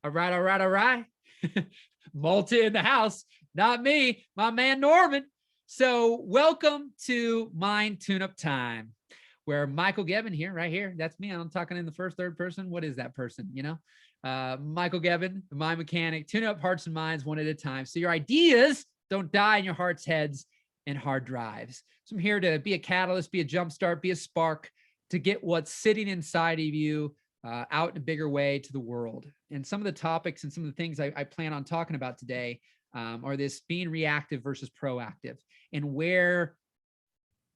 All right, all right, all right. Malta in the house, not me, my man Norman. So welcome to Mind Tune-Up Time, where Michael Gebben here, right here, that's me. I'm talking in the first, third person. What is that person, you know? Michael Gebben, the mind mechanic, tune up hearts and minds one at a time. So your ideas don't die in your hearts, heads, and hard drives. So I'm here to be a catalyst, be a jumpstart, be a spark to get what's sitting inside of you out in a bigger way to the world. And some of the topics and some of the things I plan on talking about today are this being reactive versus proactive, and where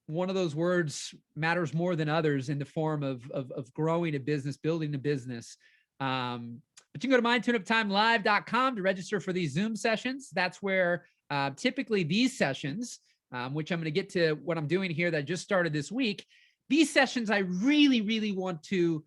one of those words matters more than others in the form of growing a business, building a business. But you can go to mindtuneuptimelive.com to register for these Zoom sessions. That's where typically these sessions, which I'm going to get to what I'm doing here that I just started this week. These sessions, I really, really want to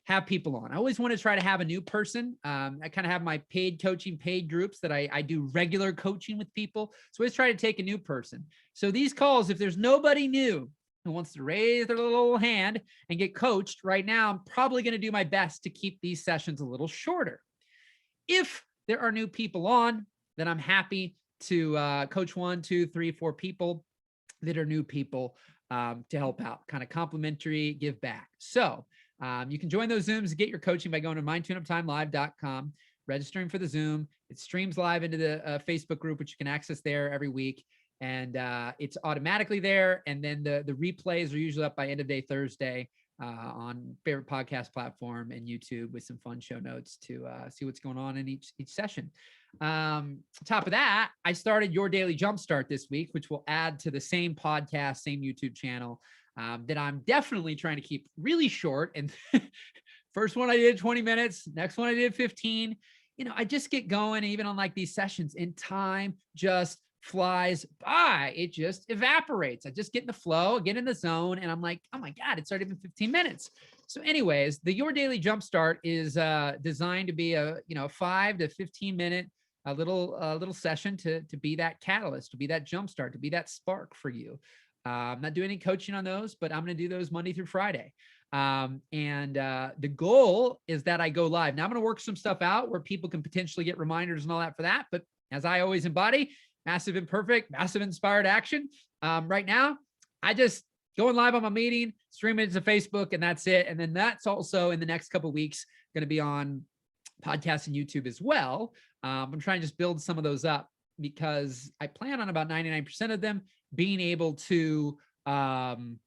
have people on. I always want to try to have a new person. I kind of have my paid coaching, paid groups that I do regular coaching with people. So I always try to take a new person. So these calls, if there's nobody new who wants to raise their little hand and get coached right now, I'm probably going to do my best to keep these sessions a little shorter. If there are new people on, then I'm happy to coach 1, 2, 3, 4 people that are new people to help out, kind of complimentary, give back. So you can join those Zooms and get your coaching by going to mindtuneuptimelive.com, registering for the Zoom. It streams live into the Facebook group, which you can access there every week. And it's automatically there. And then the replays are usually up by end of day Thursday on favorite podcast platform and YouTube with some fun show notes to see what's going on in each session. Top of that, I started Your Daily Jumpstart this week, which will add to the same podcast, same YouTube channel that I'm definitely trying to keep really short. And first one I did 20 minutes, next one I did 15. You know, I just get going even on like these sessions, and time just flies by. It just evaporates. I just get in the flow, get in the zone, and I'm like, oh my God, it's already been 15 minutes. So anyways, the Your Daily Jumpstart is designed to be a 5 to 15 minute little session to be that catalyst, to be that jumpstart, to be that spark for you. I'm not doing any coaching on those, but I'm going to do those Monday through Friday. The goal is that I go live. Now I'm going to work some stuff out where people can potentially get reminders and all that for that. But as I always embody, massive imperfect, massive inspired action. Right now, I just going live on my meeting, stream it to Facebook, and that's it. And then that's also in the next couple of weeks going to be on podcasts and YouTube as well. I'm trying to just build some of those up because I plan on about 99% of them being able to, being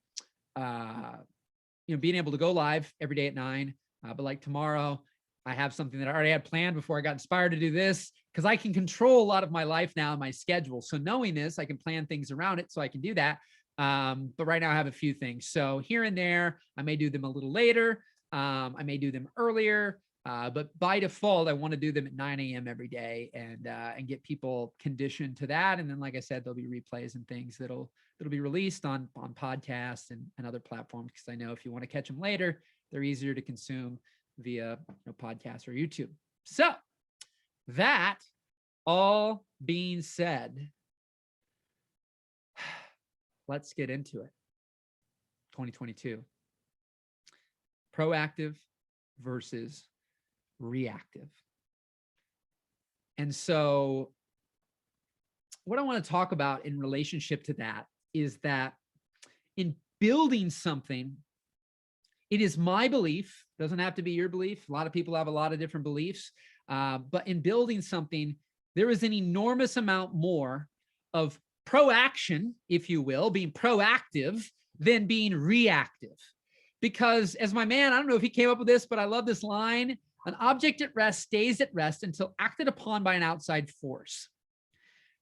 able to go live every day at 9. But like tomorrow, I have something that I already had planned before I got inspired to do this, because I can control a lot of my life now and my schedule. So knowing this, I can plan things around it so I can do that. But right now I have a few things. So here and there, I may do them a little later. I may do them earlier. But by default, I want to do them at 9 a.m. every day and get people conditioned to that. And then, like I said, there'll be replays and things that'll be released on podcasts and other platforms, because I know if you want to catch them later, they're easier to consume via podcasts or YouTube. So that all being said, let's get into it. 2022. Proactive versus reactive. And so what I want to talk about in relationship to that is that in building something, it is my belief, doesn't have to be your belief. A lot of people have a lot of different beliefs. But in building something, there is an enormous amount more of proaction, if you will, being proactive than being reactive. Because as my man, I don't know if he came up with this, but I love this line: an object at rest stays at rest until acted upon by an outside force.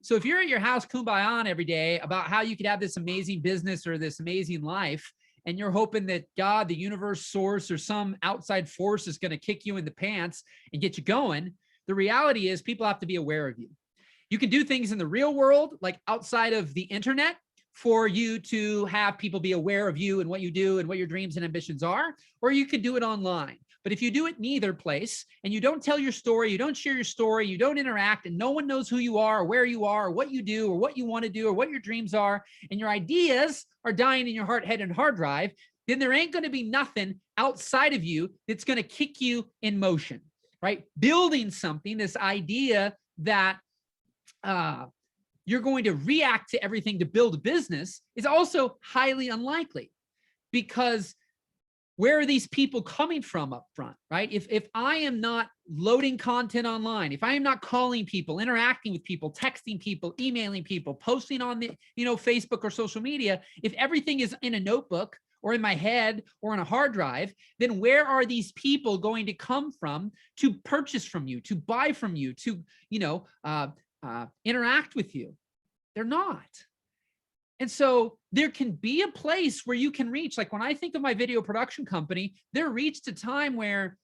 So if you're at your house kumbaya every day about how you could have this amazing business or this amazing life, and you're hoping that God, the universe, source, or some outside force is going to kick you in the pants and get you going, the reality is people have to be aware of you. You can do things in the real world, like outside of the internet, for you to have people be aware of you and what you do and what your dreams and ambitions are, or you can do it online. But if you do it in either place and you don't tell your story, you don't share your story, you don't interact, and no one knows who you are or where you are or what you do or what you want to do or what your dreams are, and your ideas are dying in your heart, head, and hard drive, then there ain't going to be nothing outside of you that's going to kick you in motion. right? Building something, this idea that you're going to react to everything to build a business is also highly unlikely, because where are these people coming from up front, right? If I am not loading content online, if I am not calling people, interacting with people, texting people, emailing people, posting on the, Facebook or social media, if everything is in a notebook or in my head or on a hard drive, then where are these people going to come from to purchase from you, to buy from you, to, interact with you? They're not. And so there can be a place where you can reach, like when I think of my video production company, there reached a time where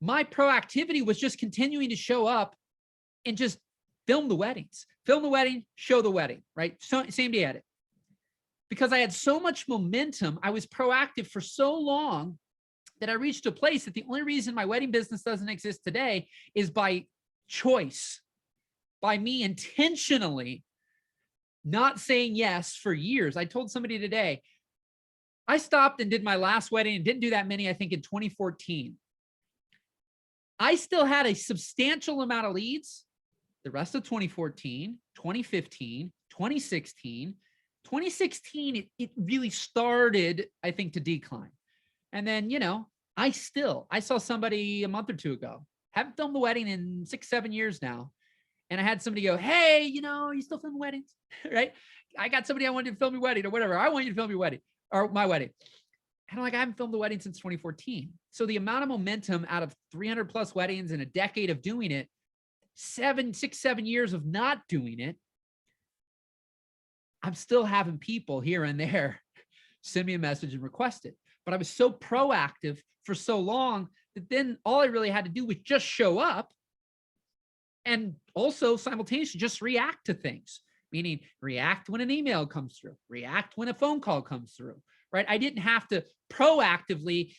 my proactivity was just continuing to show up and just film the weddings, show the wedding, right? So, same day edit. Because I had so much momentum, I was proactive for so long that I reached a place that the only reason my wedding business doesn't exist today is by choice, by me intentionally not saying yes for years. I told somebody today, I stopped and did my last wedding and didn't do that many, I think in 2014. I still had a substantial amount of leads the rest of 2014, 2015, 2016. 2016, it really started, I think, to decline. And then, I saw somebody a month or two ago, haven't filmed the wedding in 6-7 years now. And I had somebody go, hey, you still film weddings, right? I got somebody I wanted to film your wedding or whatever. I want you to film your wedding or my wedding. And I'm like, I haven't filmed the wedding since 2014. So the amount of momentum out of 300 plus weddings in a decade of doing it, 6-7 years of not doing it, I'm still having people here and there send me a message and request it. But I was so proactive for so long that then all I really had to do was just show up and also simultaneously just react to things, meaning react when an email comes through, react when a phone call comes through, right? I didn't have to proactively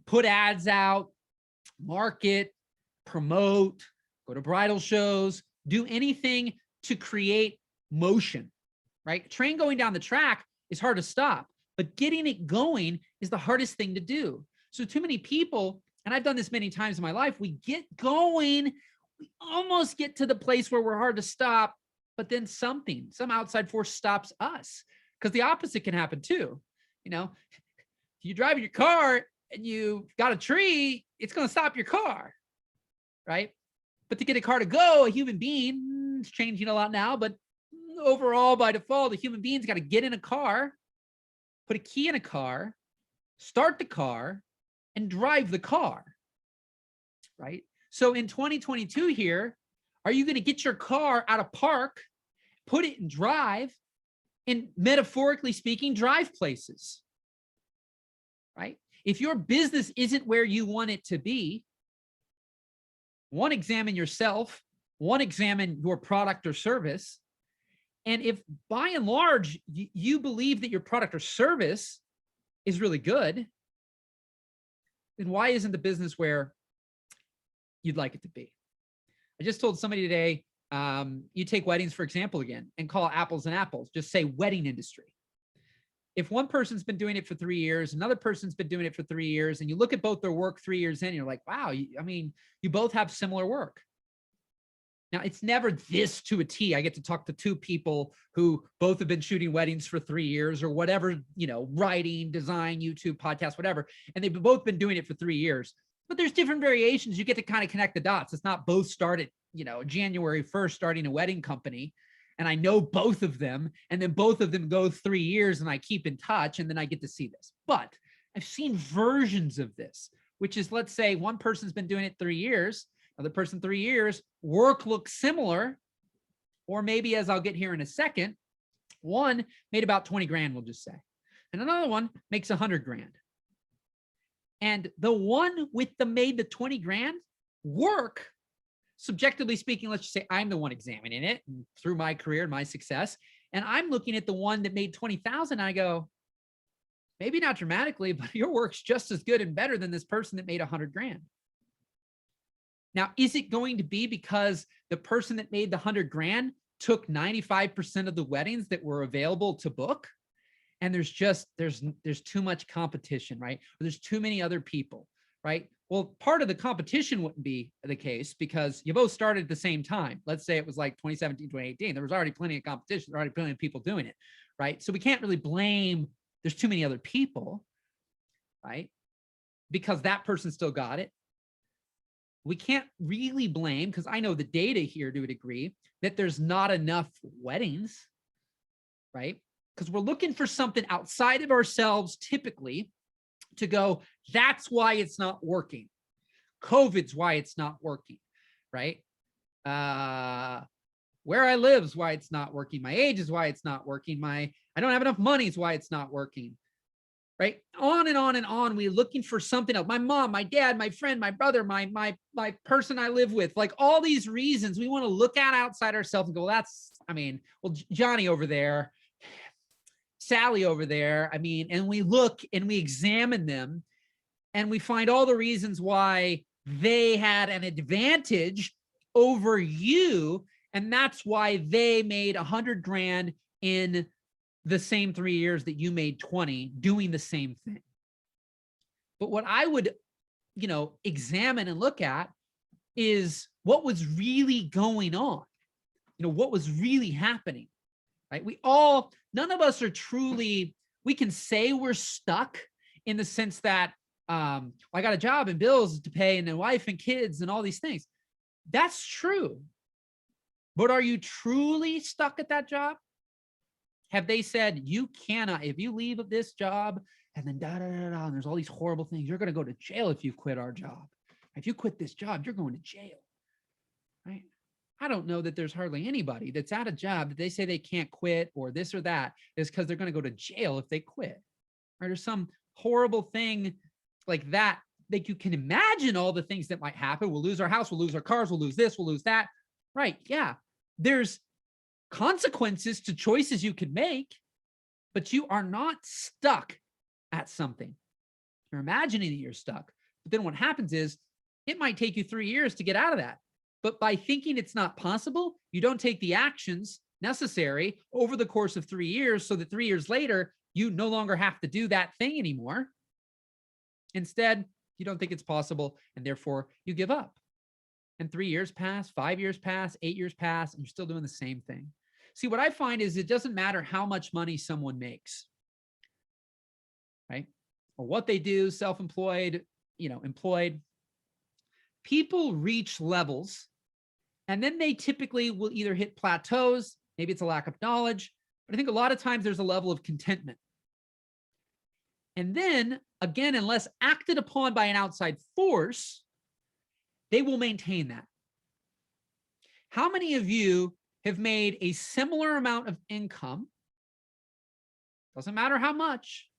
put ads out, market, promote, go to bridal shows, do anything to create motion, right? Train going down the track is hard to stop, but getting it going is the hardest thing to do. So too many people, and I've done this many times in my life, we get going, we almost get to the place where we're hard to stop, but then some outside force stops us, because the opposite can happen too. You drive your car and you got a tree, it's going to stop your car, right? But to get a car to go, a human being, it's changing a lot now, but overall, by default, a human being's got to get in a car, put a key in a car, start the car, and drive the car, right? So in 2022 here, are you going to get your car out of park, put it in drive, and metaphorically speaking, drive places, right? If your business isn't where you want it to be, one, examine yourself, one, examine your product or service. And if by and large, you believe that your product or service is really good, then why isn't the business where you'd like it to be? I just told somebody today, you take weddings, for example, again, and call apples and apples, just say wedding industry. If one person's been doing it for 3 years, another person's been doing it for 3 years, and you look at both their work 3 years in, you're like, wow, you both have similar work. Now, it's never this to a T. I get to talk to two people who both have been shooting weddings for 3 years or whatever, writing, design, YouTube, podcast, whatever. And they've both been doing it for 3 years. But there's different variations. You get to kind of connect the dots. It's not both started, January 1st, starting a wedding company. And I know both of them. And then both of them go 3 years and I keep in touch. And then I get to see this. But I've seen versions of this, which is, let's say one person's been doing it 3 years. Another person 3 years, work looks similar, or maybe, as I'll get here in a second, one made about 20 grand, we'll just say, and another one makes 100 grand. And the one with made the 20 grand work, subjectively speaking, let's just say I'm the one examining it through my career and my success, and I'm looking at the one that made 20,000. I go, maybe not dramatically, but your work's just as good and better than this person that made 100 grand. Now, is it going to be because the person that made the 100 grand took 95% of the weddings that were available to book? And there's too much competition, right? Or there's too many other people, right? Well, part of the competition wouldn't be the case because you both started at the same time. Let's say it was like 2017, 2018. There was already plenty of competition. There were already plenty of people doing it, right? So we can't really blame, there's too many other people, right? Because that person still got it. We can't really blame, because I know the data here to a degree, that there's not enough weddings, right? Because we're looking for something outside of ourselves typically to go, that's why it's not working. COVID's why it's not working, right? Where I live is why it's not working. My age is why it's not working. I don't have enough money is why it's not working, right? On and on and on. We're looking for something else. My mom, my dad, my friend, my brother, my person I live with, like all these reasons we want to look at outside ourselves and go, well, Johnny over there, Sally over there. And we look and we examine them and we find all the reasons why they had an advantage over you. And that's why they made 100 grand in the same 3 years that you made 20 doing the same thing. But what I would, examine and look at is what was really going on, what was really happening, right? None of us are truly, we can say we're stuck in the sense that, I got a job and bills to pay and a wife and kids and all these things. That's true. But are you truly stuck at that job? Have they said, you cannot, if you leave this job and then and there's all these horrible things, you're going to go to jail if you quit our job. If you quit this job, you're going to jail, right? I don't know that there's hardly anybody that's at a job that they say they can't quit or this or that is because they're going to go to jail if they quit. Or there's some horrible thing like that you can imagine all the things that might happen. We'll lose our house, we'll lose our cars, we'll lose this, we'll lose that. Right. Yeah. There's consequences to choices you could make, but you are not stuck at something. You're imagining that you're stuck. But then what happens is it might take you 3 years to get out of that. But by thinking it's not possible, you don't take the actions necessary over the course of 3 years so that 3 years later, you no longer have to do that thing anymore. Instead, you don't think it's possible, and therefore you give up. And 3 years pass, 5 years pass, 8 years pass, and you're still doing the same thing. See, what I find is it doesn't matter how much money someone makes, right? Or what they do, self-employed, employed. People reach levels, and then they typically will either hit plateaus, maybe it's a lack of knowledge, but I think a lot of times there's a level of contentment. And then, again, unless acted upon by an outside force, they will maintain that. How many of you have made a similar amount of income? Doesn't matter how much,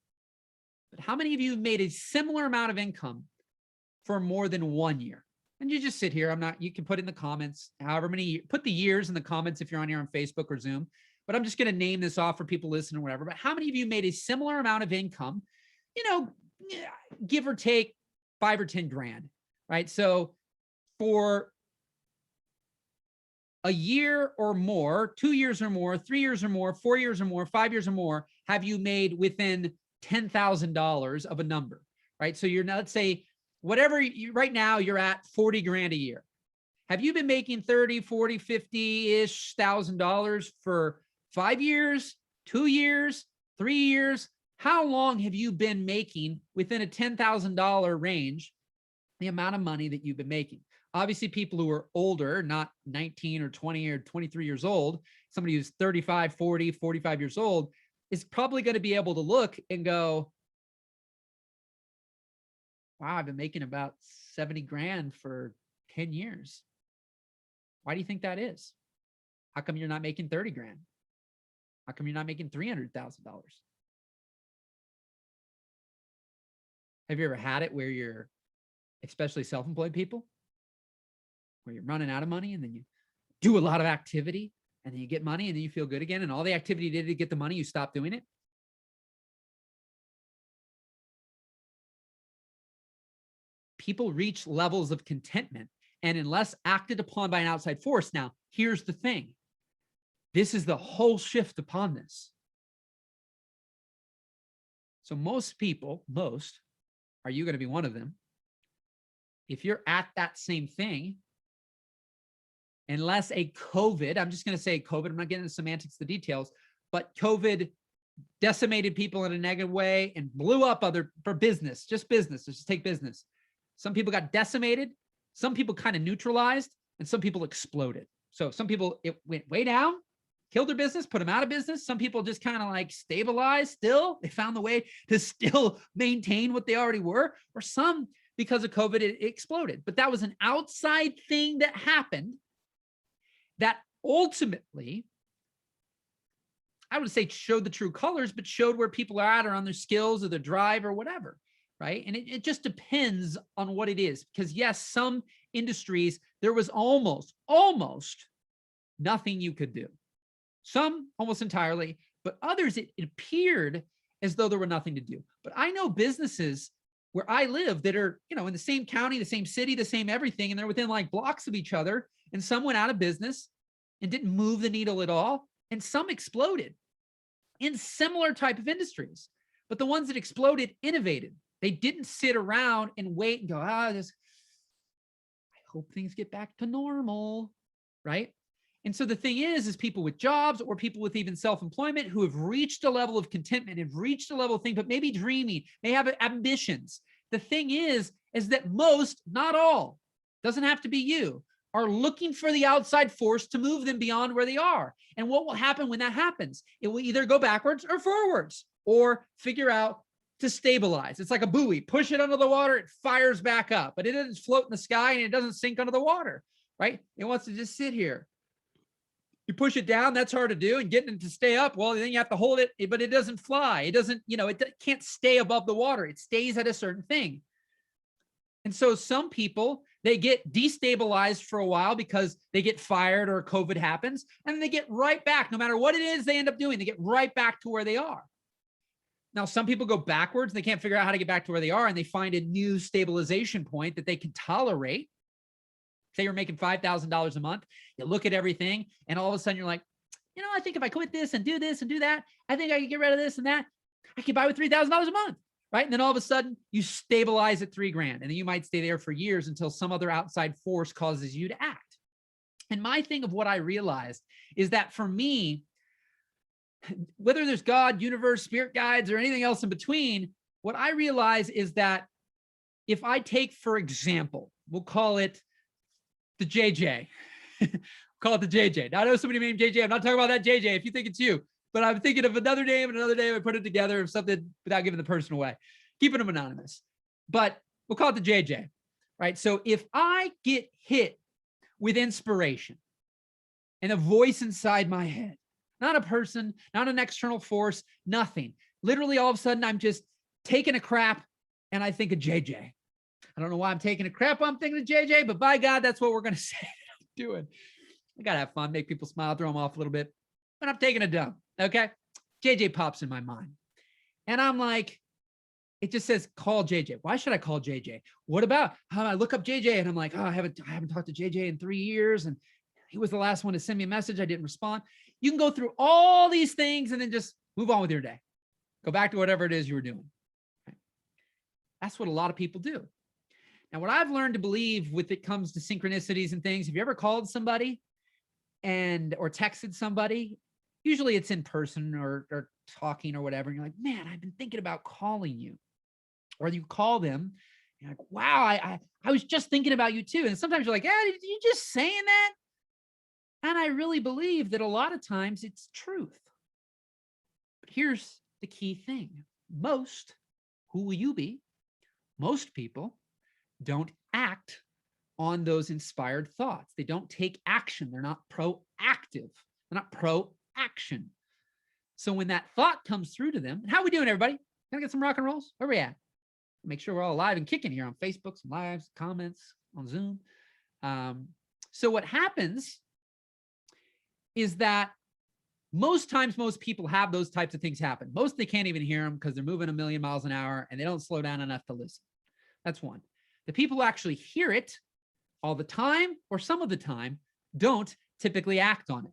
but how many of you have made a similar amount of income for more than 1 year? And you just sit here. You can put in the comments, however many, put the years in the comments if you're on here on Facebook or Zoom, but I'm just going to name this off for people listening or whatever. But how many of you made a similar amount of income, give or take 5 or 10 grand, right? So for a year or more, 2 years or more, 3 years or more, 4 years or more, 5 years or more, have you made within $10,000 of a number, right? So you're, let's say, whatever right now you're at 40 grand a year. Have you been making 30, 40, 50-ish $1,000 for 5 years, 2 years, 3 years? How long have you been making within a $10,000 range, the amount of money that you've been making? Obviously, people who are older, not 19 or 20 or 23 years old, somebody who's 35, 40, 45 years old is probably going to be able to look and go, wow, I've been making about 70 grand for 10 years. Why do you think that is? How come you're not making 30 grand? How come you're not making $300,000? Have you ever had it where you're, especially self-employed people, where you're running out of money and then you do a lot of activity and then you get money and then you feel good again, and all the activity you did to get the money, you stop doing it? People reach levels of contentment, and unless acted upon by an outside force. Now, here's the thing. This is the whole shift upon this. So most people, are you going to be one of them? if you're at that same thing, unless a COVID, I'm just going to say COVID, I'm not getting into semantics, the details, but COVID decimated people in a negative way and blew up for business, just business, let's just take business. Some people got decimated, some people kind of neutralized, and some people exploded. So some people, it went way down, killed their business, put them out of business. Some people just kind of like stabilized still. They found the way to still maintain what they already were, or some, because of COVID, it exploded. But that was an outside thing that happened that ultimately, I would say, showed the true colors, but showed where people are at or on their skills or their drive or whatever, right? And it just depends on what it is. Because yes, some industries, there was almost nothing you could do. Some almost entirely, but others, it appeared as though there were nothing to do. But I know businesses where I live that are, in the same county, the same city, the same everything, and they're within like blocks of each other, and some went out of business and didn't move the needle at all, and some exploded in similar type of industries. But the ones that exploded innovated. They didn't sit around and wait and go, I hope things get back to normal, right? And so the thing is people with jobs or people with even self-employment who have reached a level of contentment, have reached a level of thing, but maybe dreaming, may have ambitions. The thing is that most, not all, doesn't have to be you, are looking for the outside force to move them beyond where they are. And what will happen when that happens? It will either go backwards or forwards, or figure out to stabilize. It's like a buoy. Push it under the water, it fires back up, but it doesn't float in the sky and it doesn't sink under the water, right? It wants to just sit here. You push it down, that's hard to do, and getting it to stay up, well, then you have to hold it, but it doesn't fly. It doesn't, it can't stay above the water. It stays at a certain thing. And so some people, they get destabilized for a while because they get fired or COVID happens, and they get right back. No matter what it is they end up doing, they get right back to where they are. Now, some people go backwards. They can't figure out how to get back to where they are, and they find a new stabilization point that they can tolerate. Say you're making $5,000 a month, you look at everything, and all of a sudden you're like, I think if I quit this and do that, I think I can get rid of this and that. I can buy with $3,000 a month, right? And then all of a sudden you stabilize at $3,000, and then you might stay there for years until some other outside force causes you to act. And my thing of what I realized is that for me, whether there's God, universe, spirit guides, or anything else in between, what I realize is that if I take, for example, we'll call it the JJ. Call it the JJ. Now I know somebody named JJ. I'm not talking about that JJ if you think it's you, but I'm thinking of another name and another name. I put it together of something without giving the person away, keeping them anonymous, but we'll call it the JJ, right? So if I get hit with inspiration and a voice inside my head, not a person, not an external force, nothing, literally all of a sudden I'm just taking a crap and I think of JJ. I don't know why I'm taking a crap. I'm thinking of JJ, but by God, that's what we're going to say I'm doing. I got to have fun, make people smile, throw them off a little bit, but I'm taking a dump. Okay. JJ pops in my mind. And I'm like, it just says, call JJ. Why should I call JJ? What about how I look up JJ? And I'm like, I haven't talked to JJ in 3 years. And he was the last one to send me a message. I didn't respond. You can go through all these things and then just move on with your day. Go back to whatever it is you were doing. Right? That's what a lot of people do. Now, what I've learned to believe when it comes to synchronicities and things, have you ever called somebody or texted somebody? Usually it's in person or talking or whatever. And you're like, man, I've been thinking about calling you. Or you call them, and you're like, wow, I was just thinking about you too. And sometimes you're like, yeah, did you just saying that? And I really believe that a lot of times it's truth. But here's the key thing. Who will you be? Most people don't act on those inspired thoughts. They don't take action. They're not proactive. They're not pro-action. So when that thought comes through to them, and how are we doing, everybody? Can I get some rock and rolls? Where are we at? Make sure we're all alive and kicking here on Facebook, some lives, comments on Zoom. So what happens is that most times, most people have those types of things happen. Most, they can't even hear them because they're moving 1,000,000 miles an hour and they don't slow down enough to listen. That's one. The people who actually hear it all the time or some of the time don't typically act on it.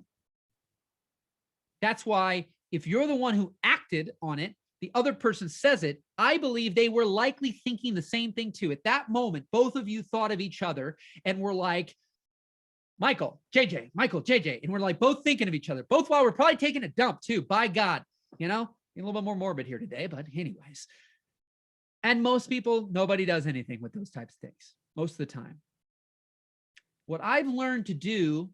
That's why if you're the one who acted on it, the other person says it, I believe they were likely thinking the same thing too. At that moment, both of you thought of each other and were like, Michael, JJ, Michael, JJ. And we're like both thinking of each other, both while we're probably taking a dump too, by God, you know, a little bit more morbid here today, but anyways. And most people, nobody does anything with those types of things most of the time. What I've learned to do,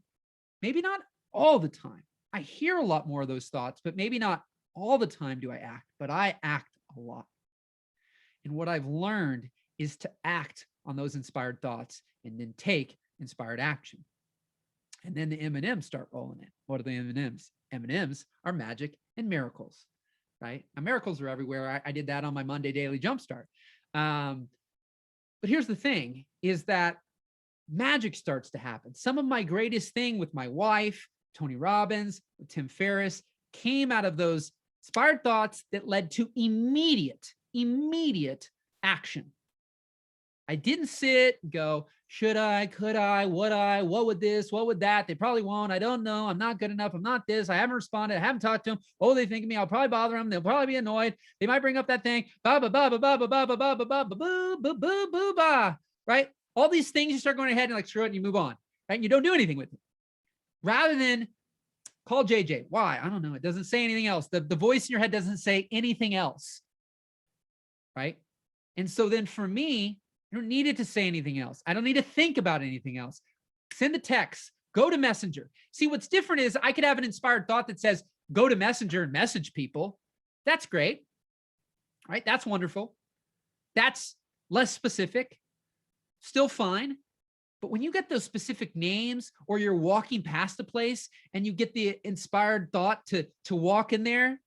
maybe not all the time, I hear a lot more of those thoughts, but maybe not all the time do I act, but I act a lot. And what I've learned is to act on those inspired thoughts and then take inspired action. And then the M&Ms start rolling in. What are the M&Ms? M&Ms are magic and miracles, right? Now, miracles are everywhere. I did that on my Monday Daily Jumpstart. But here's the thing is that magic starts to happen. Some of my greatest thing with my wife, Tony Robbins, Tim Ferriss, came out of those inspired thoughts that led to immediate action. I didn't sit and go, should I, could I, would I, what would this, what would that? They probably won't. I don't know. I'm not good enough. I'm not this. I haven't responded. I haven't talked to them. Oh, they think of me. I'll probably bother them. They'll probably be annoyed. They might bring up that thing. Ba ba ba ba ba ba ba ba ba ba ba ba ba ba ba ba. Right? All these things you start going ahead and like screw it and you move on. Right? And you don't do anything with it. Rather than call JJ. Why? I don't know. It doesn't say anything else. The voice in your head doesn't say anything else. Right? And so then for me, you don't need it to say anything else. I don't need to think about anything else. Send the text, go to Messenger. See, what's different is I could have an inspired thought that says, go to Messenger and message people. That's great, right? That's wonderful. That's less specific, still fine. But when you get those specific names or you're walking past a place and you get the inspired thought to walk in there,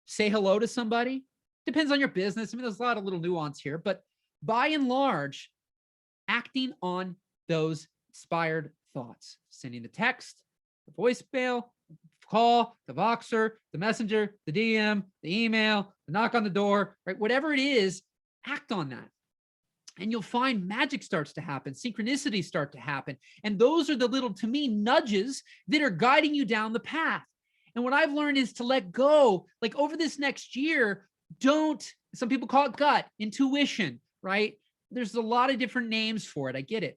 say hello to somebody, depends on your business. I mean, there's a lot of little nuance here, but by and large, acting on those inspired thoughts, sending the text, the voicemail, the call, the Voxer, the Messenger, the DM, the email, the knock on the door, right? Whatever it is, act on that. And you'll find magic starts to happen, synchronicities start to happen. And those are the little, to me, nudges that are guiding you down the path. And what I've learned is to let go, like over this next year, some people call it gut, intuition, right? There's a lot of different names for it. I get it.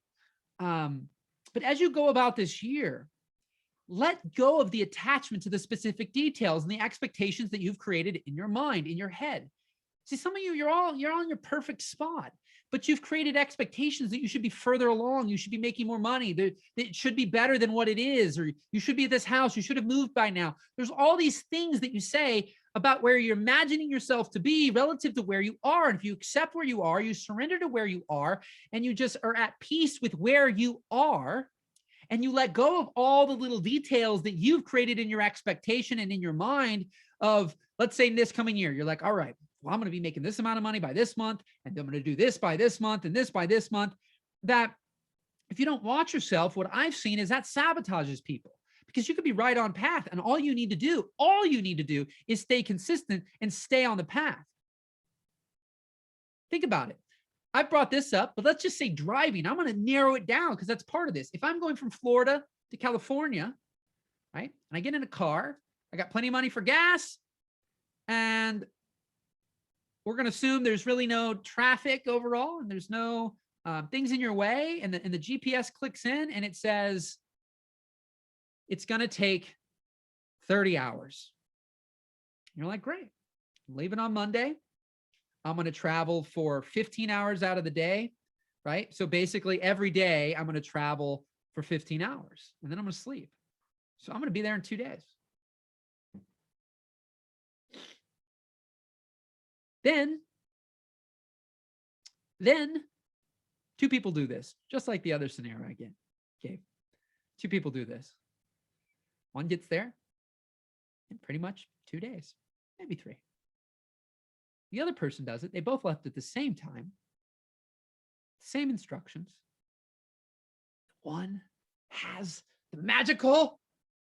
But as you go about this year, let go of the attachment to the specific details and the expectations that you've created in your mind, in your head. See, some of you, you're on your perfect spot, but you've created expectations that you should be further along. You should be making more money. That it should be better than what it is, or you should be at this house. You should have moved by now. There's all these things that you say about where you're imagining yourself to be relative to where you are. And if you accept where you are, you surrender to where you are, and you just are at peace with where you are, and you let go of all the little details that you've created in your expectation and in your mind of, let's say, this coming year, you're like, all right, well, I'm going to be making this amount of money by this month, and I'm going to do this by this month and this by this month. That if you don't watch yourself, what I've seen is that sabotages people. Because you could be right on path, and all you need to do is stay consistent and stay on the path. Think about it. I brought this up, but let's just say driving. I'm going to narrow it down because that's part of this. If I'm going from Florida to California, right, and I get in a car, I got plenty of money for gas, and we're going to assume there's really no traffic overall, and there's no things in your way, and the GPS clicks in, and it says, it's going to take 30 hours. You're like, great. I'm leaving on Monday. I'm going to travel for 15 hours out of the day, right? So basically every day I'm going to travel for 15 hours and then I'm going to sleep. So I'm going to be there in 2 days. Then two people do this, just like the other scenario again. Okay. Two people do this. One gets there in pretty much 2 days, maybe 3. The other person does it. They both left at the same time, same instructions. One has the magical,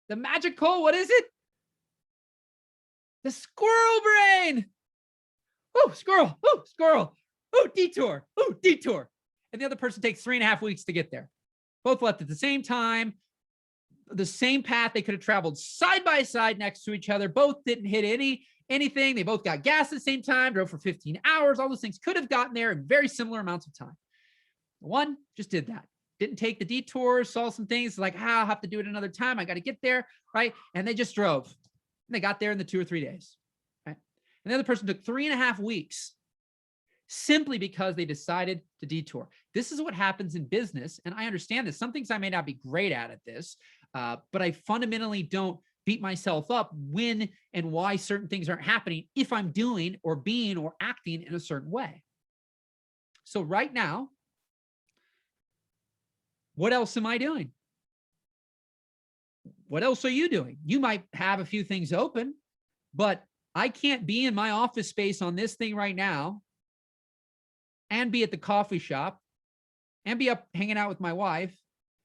what is it? The squirrel brain. Oh, squirrel. Oh, squirrel. Oh, detour. Oh, detour. And the other person takes 3.5 weeks to get there. Both left at the same time. The same path. They could have traveled side by side next to each other. Both didn't hit anything. They both got gas at the same time, drove for 15 hours. All those things could have gotten there in very similar amounts of time. One just did that. Didn't take the detours, saw some things like, I'll have to do it another time. I got to get there, right? And they just drove. And they got there in the 2 or 3 days, right? And the other person took 3.5 weeks simply because they decided to detour. This is what happens in business. And I understand this. Some things I may not be great at this, but I fundamentally don't beat myself up when and why certain things aren't happening if I'm doing or being or acting in a certain way. So right now, what else am I doing? What else are you doing? You might have a few things open, but I can't be in my office space on this thing right now and be at the coffee shop and be up hanging out with my wife,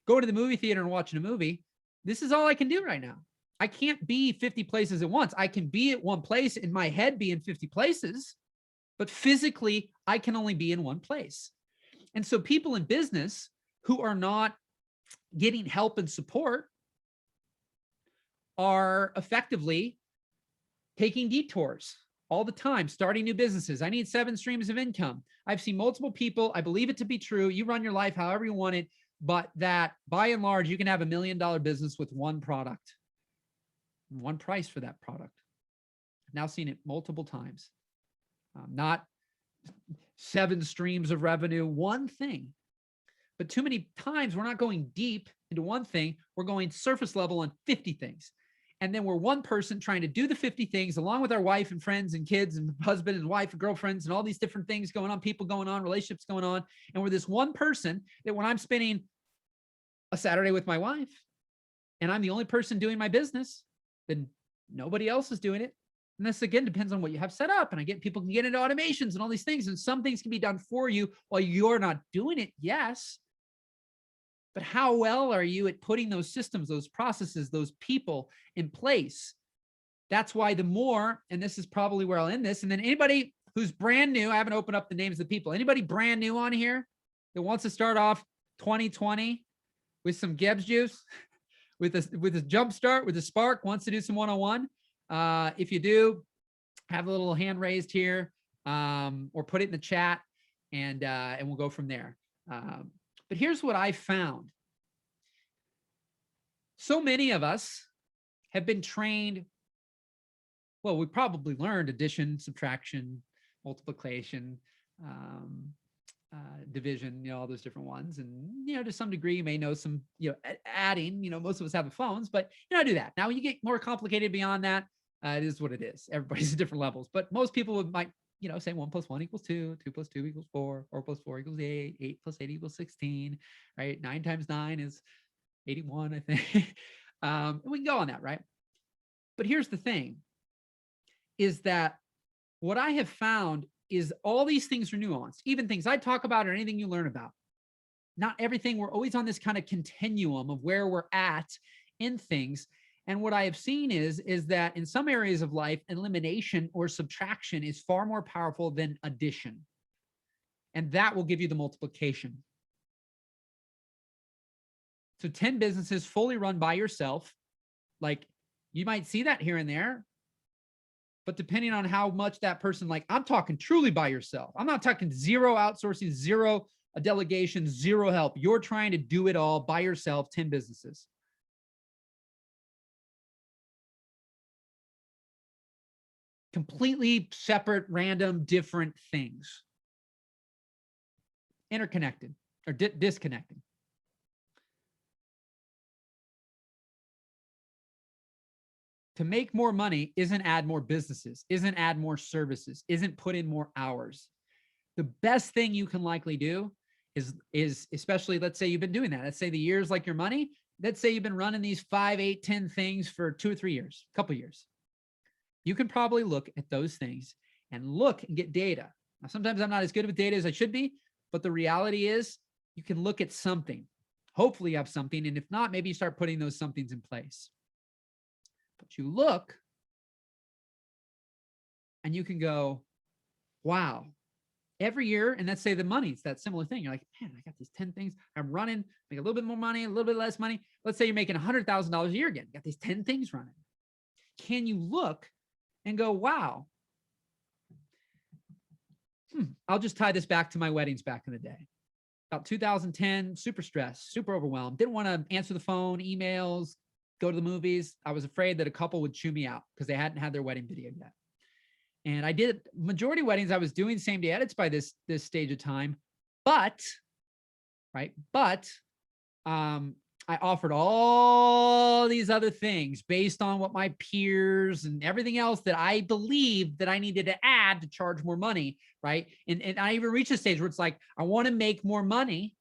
go to the movie theater and watching a movie. This is all I can do right now. I can't be 50 places at once. I can be at one place, in my head be in 50 places, but physically I can only be in one place. And so people in business who are not getting help and support are effectively taking detours all the time, starting new businesses. I need 7 streams of income. I've seen multiple people. I believe it to be true. You run your life however you want it, but that by and large, you can have $1 million business with one product, one price for that product. I've now seen it multiple times. Not 7 streams of revenue, one thing. But too many times we're not going deep into one thing. We're going surface level on 50 things. And then we're one person trying to do the 50 things along with our wife and friends and kids and husband and wife and girlfriends and all these different things going on, people going on, relationships going on. And we're this one person that when I'm spending a Saturday with my wife and I'm the only person doing my business, then nobody else is doing it. And this again depends on what you have set up. And I get people can get into automations and all these things. And some things can be done for you while you're not doing it. Yes. But how well are you at putting those systems, those processes, those people in place? That's why the more, and this is probably where I'll end this. And then anybody who's brand new, I haven't opened up the names of the people. Anybody brand new on here that wants to start off 2020 with some Gebs juice, with a jump start, with a spark, wants to do some one-on-one? If you do, have a little hand raised here, or put it in the chat, and we'll go from there. But here's what I found. So many of us have been trained. Well, we probably learned addition, subtraction, multiplication, division, all those different ones. And, to some degree, you may know some, adding, most of us have the phones, but do that. Now, when you get more complicated beyond that, it is what it is. Everybody's at different levels, but most people might, say 1 + 1 = 2, 2 + 2 = 4, 4 + 4 = 8, 8 + 8 = 16, right? 9 × 9 is 81, I think. We can go on that, right? But here's the thing, is that what I have found is all these things are nuanced, even things I talk about or anything you learn about. Not everything, we're always on this kind of continuum of where we're at in things. And what I have seen is that in some areas of life, elimination or subtraction is far more powerful than addition. And that will give you the multiplication. So 10 businesses fully run by yourself, like you might see that here and there, but depending on how much that person, like I'm talking truly by yourself. I'm not talking 0 outsourcing, 0 delegation, 0 help. You're trying to do it all by yourself, 10 businesses. Completely separate, random, different things. Interconnected or disconnecting. To make more money isn't add more businesses, isn't add more services, isn't put in more hours. The best thing you can likely do is especially, let's say you've been doing that. Let's say the years like your money. Let's say you've been running these 5, 8, 10 things for 2 or 3 years, a couple of years. You can probably look at those things and look and get data. Now, sometimes I'm not as good with data as I should be, but the reality is you can look at something. Hopefully you have something. And if not, maybe you start putting those somethings in place. But you look and you can go, wow, every year. And let's say the money's that similar thing. You're like, man, I got these 10 things. I'm running, make a little bit more money, a little bit less money. Let's say you're making $100,000 a year again. You got these 10 things running. Can you look and go, wow, I'll just tie this back to my weddings back in the day. About 2010, super stressed, super overwhelmed. Didn't want to answer the phone, emails, go to the movies. I was afraid that a couple would chew me out because they hadn't had their wedding video yet. And I did majority weddings. I was doing same day edits by this stage of time, but I offered all these other things based on what my peers and everything else that I believed that I needed to add to charge more money, right? And I even reached a stage where it's like, I want to make more money,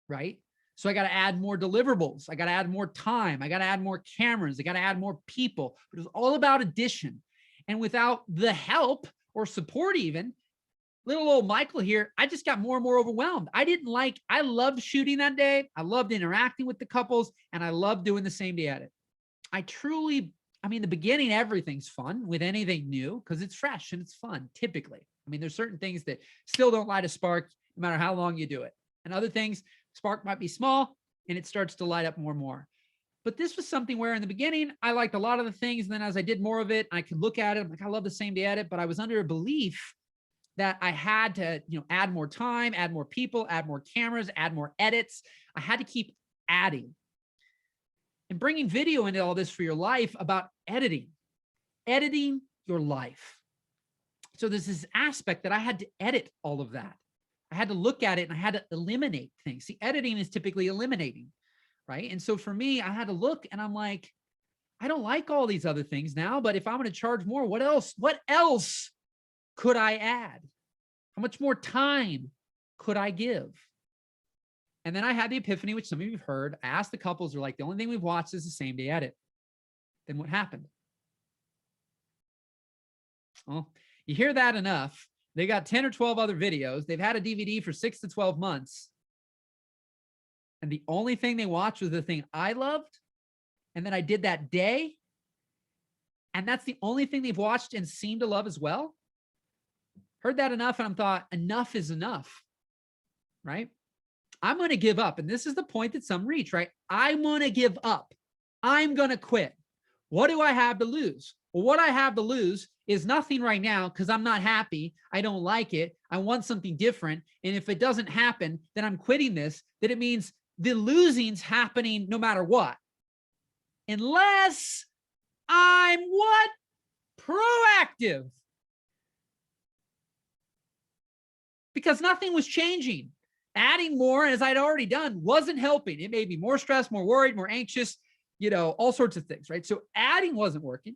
right? So I got to add more deliverables. I got to add more time. I got to add more cameras. I got to add more people. But it was all about addition. And without the help or support even, little old Michael here, I just got more and more overwhelmed. I loved shooting that day. I loved interacting with the couples, and I loved doing the same day edit. The beginning, everything's fun with anything new because it's fresh and it's fun, typically. There's certain things that still don't light a spark no matter how long you do it. And other things, spark might be small and it starts to light up more and more. But this was something where in the beginning, I liked a lot of the things. And then as I did more of it, I could look at it. I'm like, I love the same day edit, but I was under a belief that I had to, add more time, add more people, add more cameras, add more edits. I had to keep adding and bringing video into all this for your life about editing your life. So there's this aspect that I had to edit all of that. I had to look at it and I had to eliminate things. See, editing is typically eliminating, right? And so for me, I had to look and I'm like, I don't like all these other things now, but if I'm going to charge more, what else could I add? How much more time could I give? And then I had the epiphany, which some of you have heard. I asked the couples, they're like, the only thing we've watched is the same day edit. Then what happened? Well, you hear that enough. They got 10 or 12 other videos. They've had a DVD for 6 to 12 months. And the only thing they watched was the thing I loved. And then I did that day. And that's the only thing they've watched and seemed to love as well. Heard that enough. And I thought, enough is enough, right? I'm going to give up. And this is the point that some reach, right? I want to give up. I'm going to quit. What do I have to lose? Well, what I have to lose is nothing right now because I'm not happy. I don't like it. I want something different. And if it doesn't happen, then I'm quitting this. That it means the losing's happening no matter what. Unless I'm what? Proactive. Because nothing was changing. Adding more, as I'd already done, wasn't helping. It made me more stressed, more worried, more anxious, all sorts of things, right? So adding wasn't working.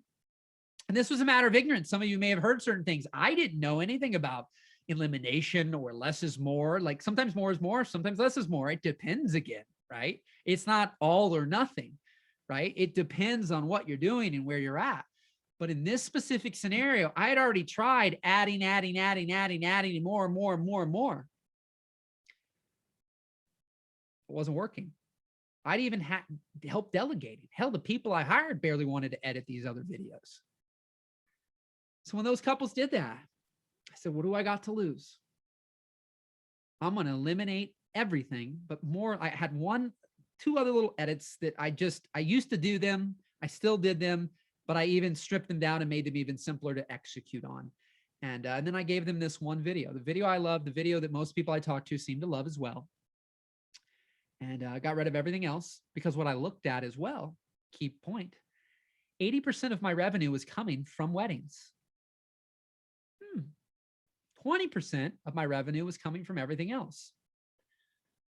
And this was a matter of ignorance. Some of you may have heard certain things. I didn't know anything about elimination or less is more. Like sometimes more is more, sometimes less is more. It depends again, right? It's not all or nothing, right? It depends on what you're doing and where you're at. But in this specific scenario, I had already tried adding more and more and more and more. It wasn't working. I'd even had help delegating. Hell, the people I hired barely wanted to edit these other videos. So when those couples did that, I said, what do I got to lose? I'm going to eliminate everything, but more. I had two other little edits that I used to do them. I still did them, but I even stripped them down and made them even simpler to execute on. And then I gave them this one video, the video I love, the video that most people I talked to seem to love as well. And I got rid of everything else because what I looked at as well, key point, 80% of my revenue was coming from weddings. 20% of my revenue was coming from everything else.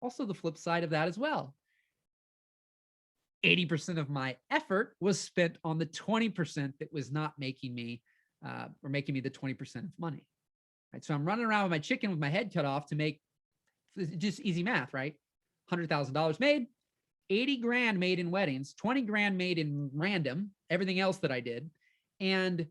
Also the flip side of that as well. 80% of my effort was spent on the 20% that was not making me or making me the 20% of money. Right? So I'm running around with my chicken with my head cut off to make just easy math, right? $100,000 made, 80 grand made in weddings, 20 grand made in random, everything else that I did. And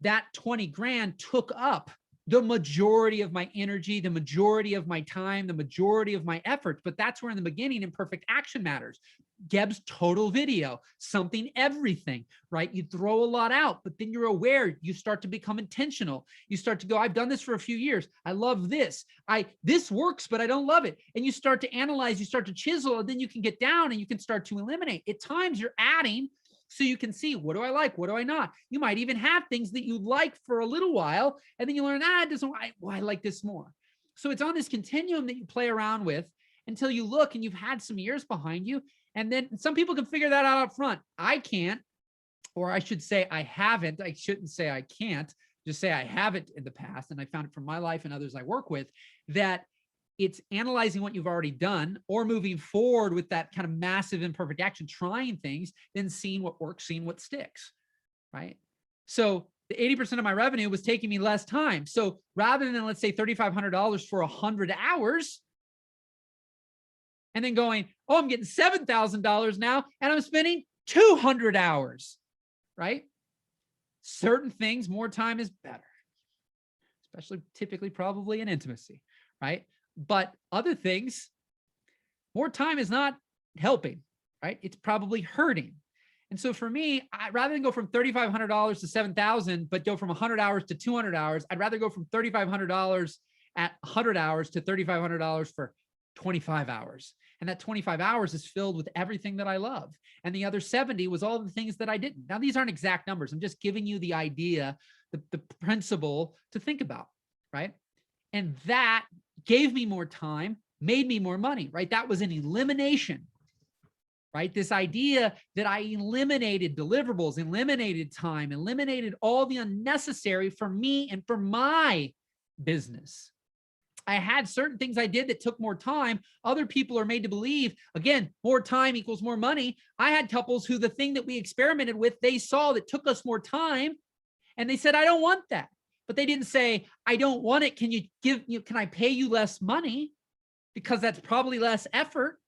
that 20 grand took up the majority of my energy, the majority of my time, the majority of my effort. But that's where in the beginning, imperfect action matters. Geb's total video, something, everything, right? You throw a lot out, but then you're aware, you start to become intentional. You start to go, I've done this for a few years. I love this. This works, but I don't love it. And you start to analyze, you start to chisel, and then you can get down and you can start to eliminate. At times you're adding so you can see, what do I like? What do I not? You might even have things that you like for a little while, and then you learn, it doesn't, I like this more. So it's on this continuum that you play around with until you look and you've had some years behind you. And then some people can figure that out up front. I can't, or I should say I haven't. I shouldn't say I can't, just say I haven't in the past. And I found it from my life and others I work with, that it's analyzing what you've already done or moving forward with that kind of massive imperfect action, trying things, then seeing what works, seeing what sticks, right? So the 80% of my revenue was taking me less time. So rather than, let's say, $3,500 for 100 hours, and then going, oh, I'm getting $7,000 now, and I'm spending 200 hours, right? Certain things, more time is better, especially typically probably in intimacy, right? But other things, more time is not helping, right? It's probably hurting. And so for me, rather than go from $3,500 to $7,000, but go from 100 hours to 200 hours, I'd rather go from $3,500 at 100 hours to $3,500 for 25 hours. And that 25 hours is filled with everything that I love. And the other 70 was all the things that I didn't. Now, these aren't exact numbers. I'm just giving you the idea, the principle to think about, right? And that gave me more time, made me more money, right? That was an elimination, right? This idea that I eliminated deliverables, eliminated time, eliminated all the unnecessary for me and for my business. I had certain things I did that took more time. Other people are made to believe, again, more time equals more money. I had couples who the thing that we experimented with, they saw that took us more time, and they said, I don't want that. But they didn't say, I don't want it. Can I pay you less money? Because that's probably less effort,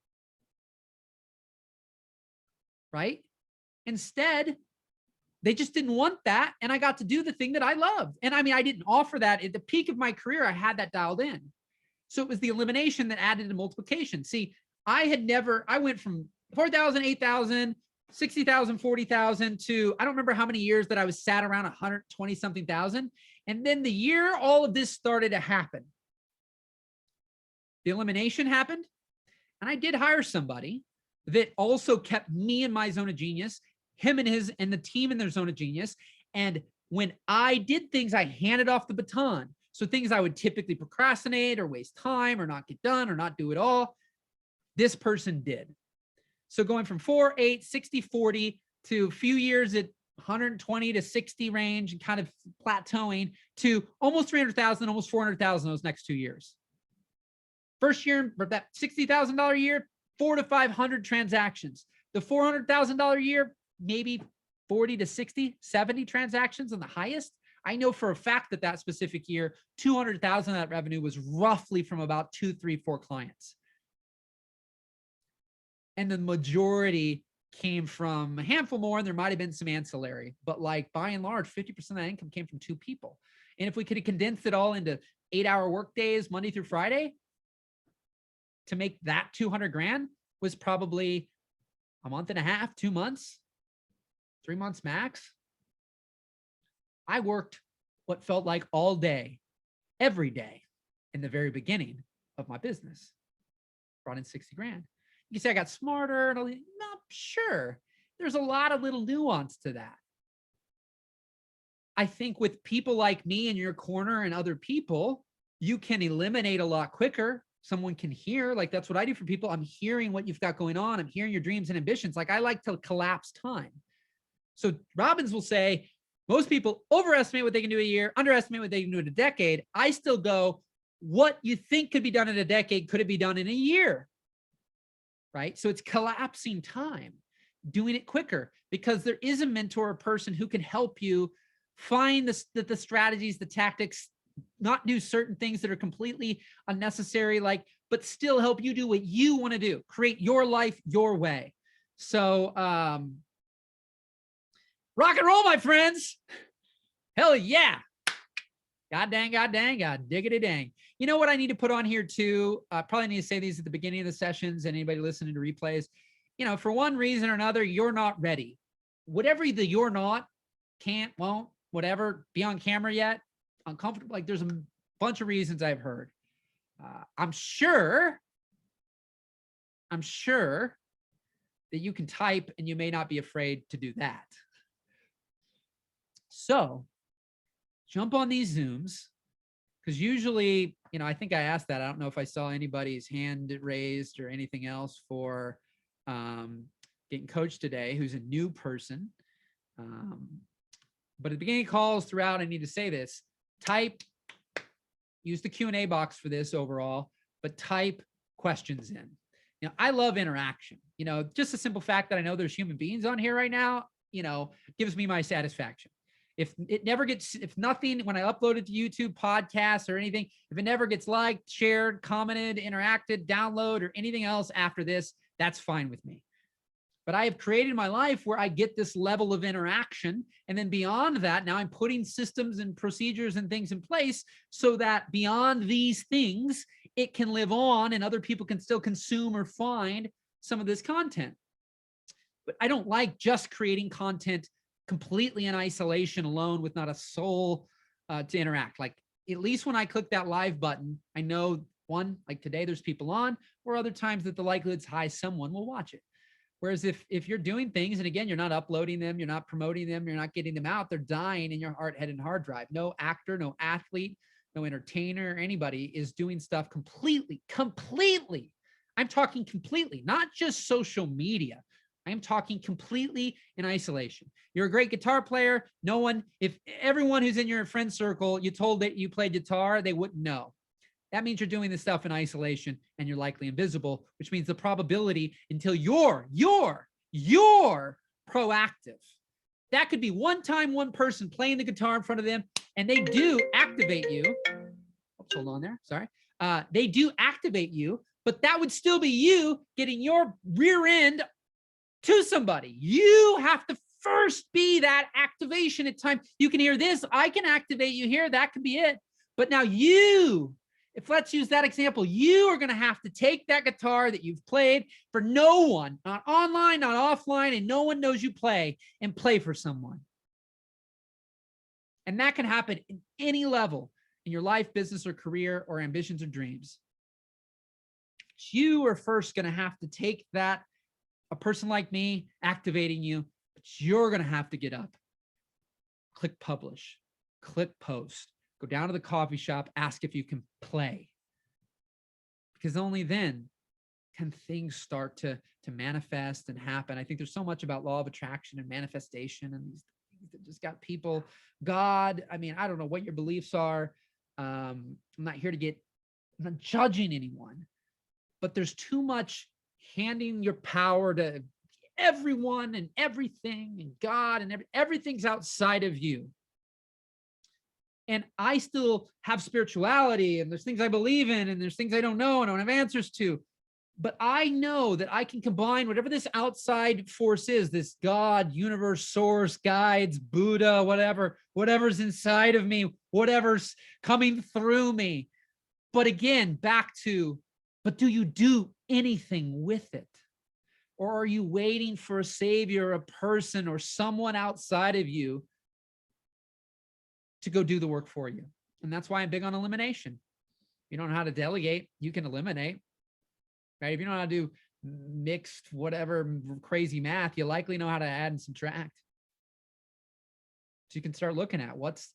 right? Instead, they just didn't want that. And I got to do the thing that I loved. And I mean, I didn't offer that at the peak of my career. I had that dialed in. So it was the elimination that added to multiplication. See, I went from 4,000, 8,000, 60,000, 40,000 to, I don't remember how many years that I was sat around 120 something thousand. And then the year all of this started to happen, the elimination happened. And I did hire somebody that also kept me in my zone of genius, him and the team in their zone of genius. And when I did things, I handed off the baton. So things I would typically procrastinate or waste time or not get done or not do at all, this person did. So going from 4, 8, 60, 40 to a few years at 120 to 60 range and kind of plateauing to almost 300,000, almost 400,000 those next 2 years. First year, that $60,000 year, 400 to 500 transactions. The $400,000 year, maybe 40 to 60, 70 transactions on the highest. I know for a fact that that specific year, 200,000 of that revenue was roughly from about 2, 3, 4 clients. And the majority came from a handful more, and there might've been some ancillary, but like by and large, 50% of that income came from 2 people. And if we could have condensed it all into 8-hour work days, Monday through Friday, to make that 200 grand was probably a month and a half, 2 months, 3 months max. I worked what felt like all day, every day in the very beginning of my business, brought in 60 grand. You say I got smarter and all, no, sure. There's a lot of little nuance to that. I think with people like me in your corner and other people, you can eliminate a lot quicker. Someone can hear, like that's what I do for people. I'm hearing what you've got going on. I'm hearing your dreams and ambitions. Like I like to collapse time. So Robbins will say, most people overestimate what they can do a year, underestimate what they can do in a decade. I still go, what you think could be done in a decade, could it be done in a year? Right? So it's collapsing time, doing it quicker, because there is a mentor, a person who can help you find the strategies, the tactics, not do certain things that are completely unnecessary, but still help you do what you want to do, create your life your way. So rock and roll, my friends. Hell yeah. God dang, God diggity dang. You know what I need to put on here too? I probably need to say these at the beginning of the sessions, and anybody listening to replays, for one reason or another, you're not ready. Whatever you're not, can't, won't, whatever, be on camera yet, uncomfortable. Like there's a bunch of reasons I've heard. I'm sure that you can type and you may not be afraid to do that. So jump on these Zooms, because usually, I think I asked that. I don't know if I saw anybody's hand raised or anything else for getting coached today who's a new person. But at the beginning of calls throughout, I need to say this: use the Q&A box for this overall, but type questions in. I love interaction. Just the simple fact that I know there's human beings on here right now, gives me my satisfaction. If nothing, when I upload it to YouTube, podcasts, or anything, if it never gets liked, shared, commented, interacted, download, or anything else after this, that's fine with me. But I have created my life where I get this level of interaction. And then beyond that, now I'm putting systems and procedures and things in place so that beyond these things, it can live on and other people can still consume or find some of this content. But I don't like just creating content completely in isolation alone with not a soul to interact. Like, at least when I click that live button, I know, one, like today there's people on, or other times that the likelihood's high someone will watch it. Whereas if you're doing things, and again, you're not uploading them, you're not promoting them, you're not getting them out, they're dying in your heart, head, and hard drive. No actor, no athlete, no entertainer, anybody is doing stuff completely. I'm talking completely, not just social media. I'm talking completely in isolation. You're a great guitar player. If everyone who's in your friend circle, you told that you played guitar, they wouldn't know. That means you're doing this stuff in isolation and you're likely invisible, which means the probability until you're proactive. That could be one time, one person playing the guitar in front of them, and they do activate you. Oops, hold on there. Sorry. They do activate you, but that would still be you getting your rear end to somebody. You have to first be that activation at time. You can hear this. I can activate you here. That could be it. But now let's use that example, you are going to have to take that guitar that you've played for no one, not online, not offline, and no one knows you play, and play for someone. And that can happen in any level in your life, business, or career, or ambitions or dreams. You are first going to have to take that, a person like me activating you, but you're going to have to get up, click publish, click post, go down to the coffee shop, ask if you can play. Because only then can things start to manifest and happen. I think there's so much about law of attraction and manifestation and these things that just got people, God, I don't know what your beliefs are. I'm not judging anyone, but there's too much handing your power to everyone and everything and God, and everything's outside of you. And I still have spirituality, and there's things I believe in, and there's things I don't know and don't have answers to. But I know that I can combine whatever this outside force is, this God, universe, source, guides, Buddha, whatever's inside of me, whatever's coming through me. But again, but do you do anything with it? Or are you waiting for a savior, a person, or someone outside of you to go do the work for you? And that's why I'm big on elimination. If you don't know how to delegate, you can eliminate, right? If you don't know how to do mixed, whatever crazy math, you likely know how to add and subtract. So you can start looking at what's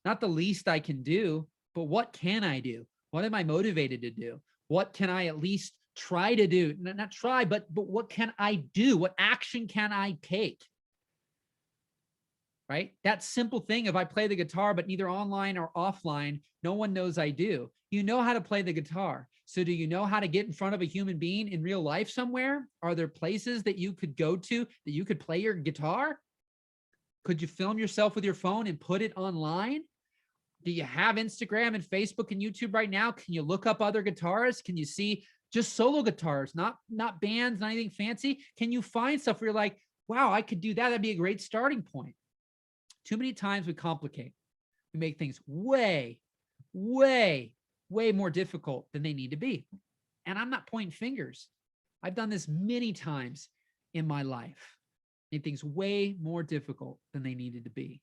not the least I can do, but what can I do? What am I motivated to do? What can I at least try to do? Not try, but what can I do? What action can I take? Right? That simple thing, if I play the guitar, but neither online or offline, no one knows I do. You know how to play the guitar. So do you know how to get in front of a human being in real life somewhere? Are there places that you could go to that you could play your guitar? Could you film yourself with your phone and put it online? Do you have Instagram and Facebook and YouTube right now? Can you look up other guitarists? Can you see just solo guitars, not bands, not anything fancy? Can you find stuff where you're like, wow, I could do that. That'd be a great starting point. Too many times we complicate. We make things way, way, way more difficult than they need to be. And I'm not pointing fingers. I've done this many times in my life. Made things way more difficult than they needed to be.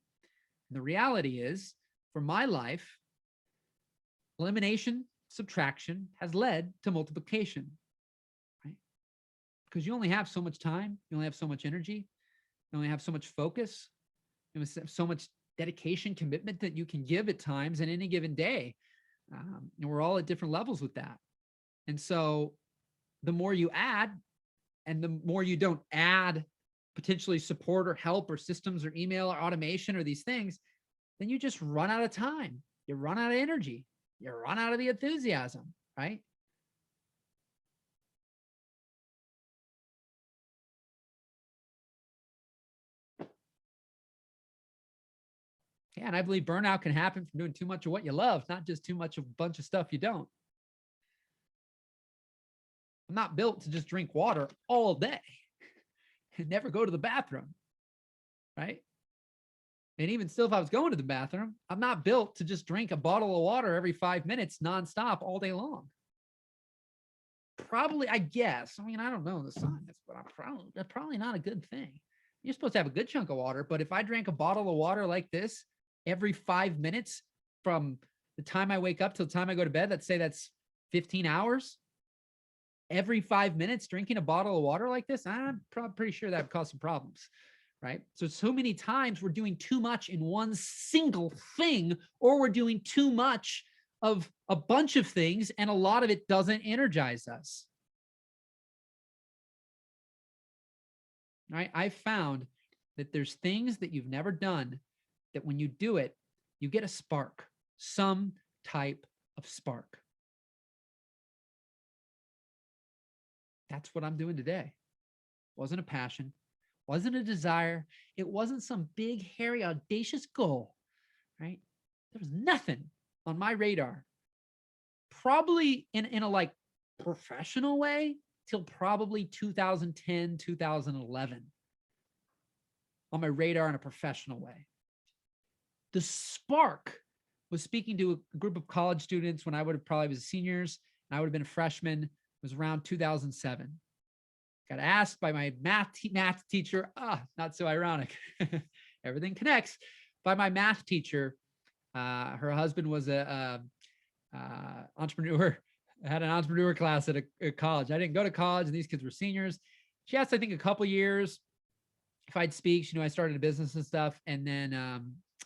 And the reality is, for my life, elimination, subtraction has led to multiplication. Right? because you only have so much time. You only have so much energy. You only have so much focus. You have so much dedication, commitment that you can give at times in any given day. And we're all at different levels with that. And so the more you add and the more you don't add potentially support or help or systems or email or automation or these things, then you just run out of time. You run out of energy. You run out of the enthusiasm, right? Yeah, and I believe burnout can happen from doing too much of what you love, not just too much of a bunch of stuff you don't. I'm not built to just drink water all day and never go to the bathroom, right? And even still, if I was going to the bathroom, I'm not built to just drink a bottle of water every 5 minutes nonstop all day long. Probably, I guess. I mean, I don't know the science, but that's probably not a good thing. You're supposed to have a good chunk of water, but if I drank a bottle of water like this every 5 minutes from the time I wake up till the time I go to bed, let's say that's 15 hours, every 5 minutes drinking a bottle of water like this, I'm pretty sure that would cause some problems, right? So many times we're doing too much in one single thing, or we're doing too much of a bunch of things, and a lot of it doesn't energize us. Right? I've found that there's things that you've never done that when you do it, you get a spark, some type of spark. That's what I'm doing today. Wasn't a passion, wasn't a desire. It wasn't some big, hairy, audacious goal, right? There was nothing on my radar, probably in a like professional way, till probably 2010, 2011 on my radar in a professional way. The spark was speaking to a group of college students when I would have probably was seniors and I would have been a freshman. It was around 2007. Got asked by my math teacher, not so ironic. Everything connects. By my math teacher, her husband was a entrepreneur. I had an entrepreneur class at a college. I didn't go to college, and these kids were seniors. She asked, I think, a couple years if I'd speak. She knew I started a business and stuff, and then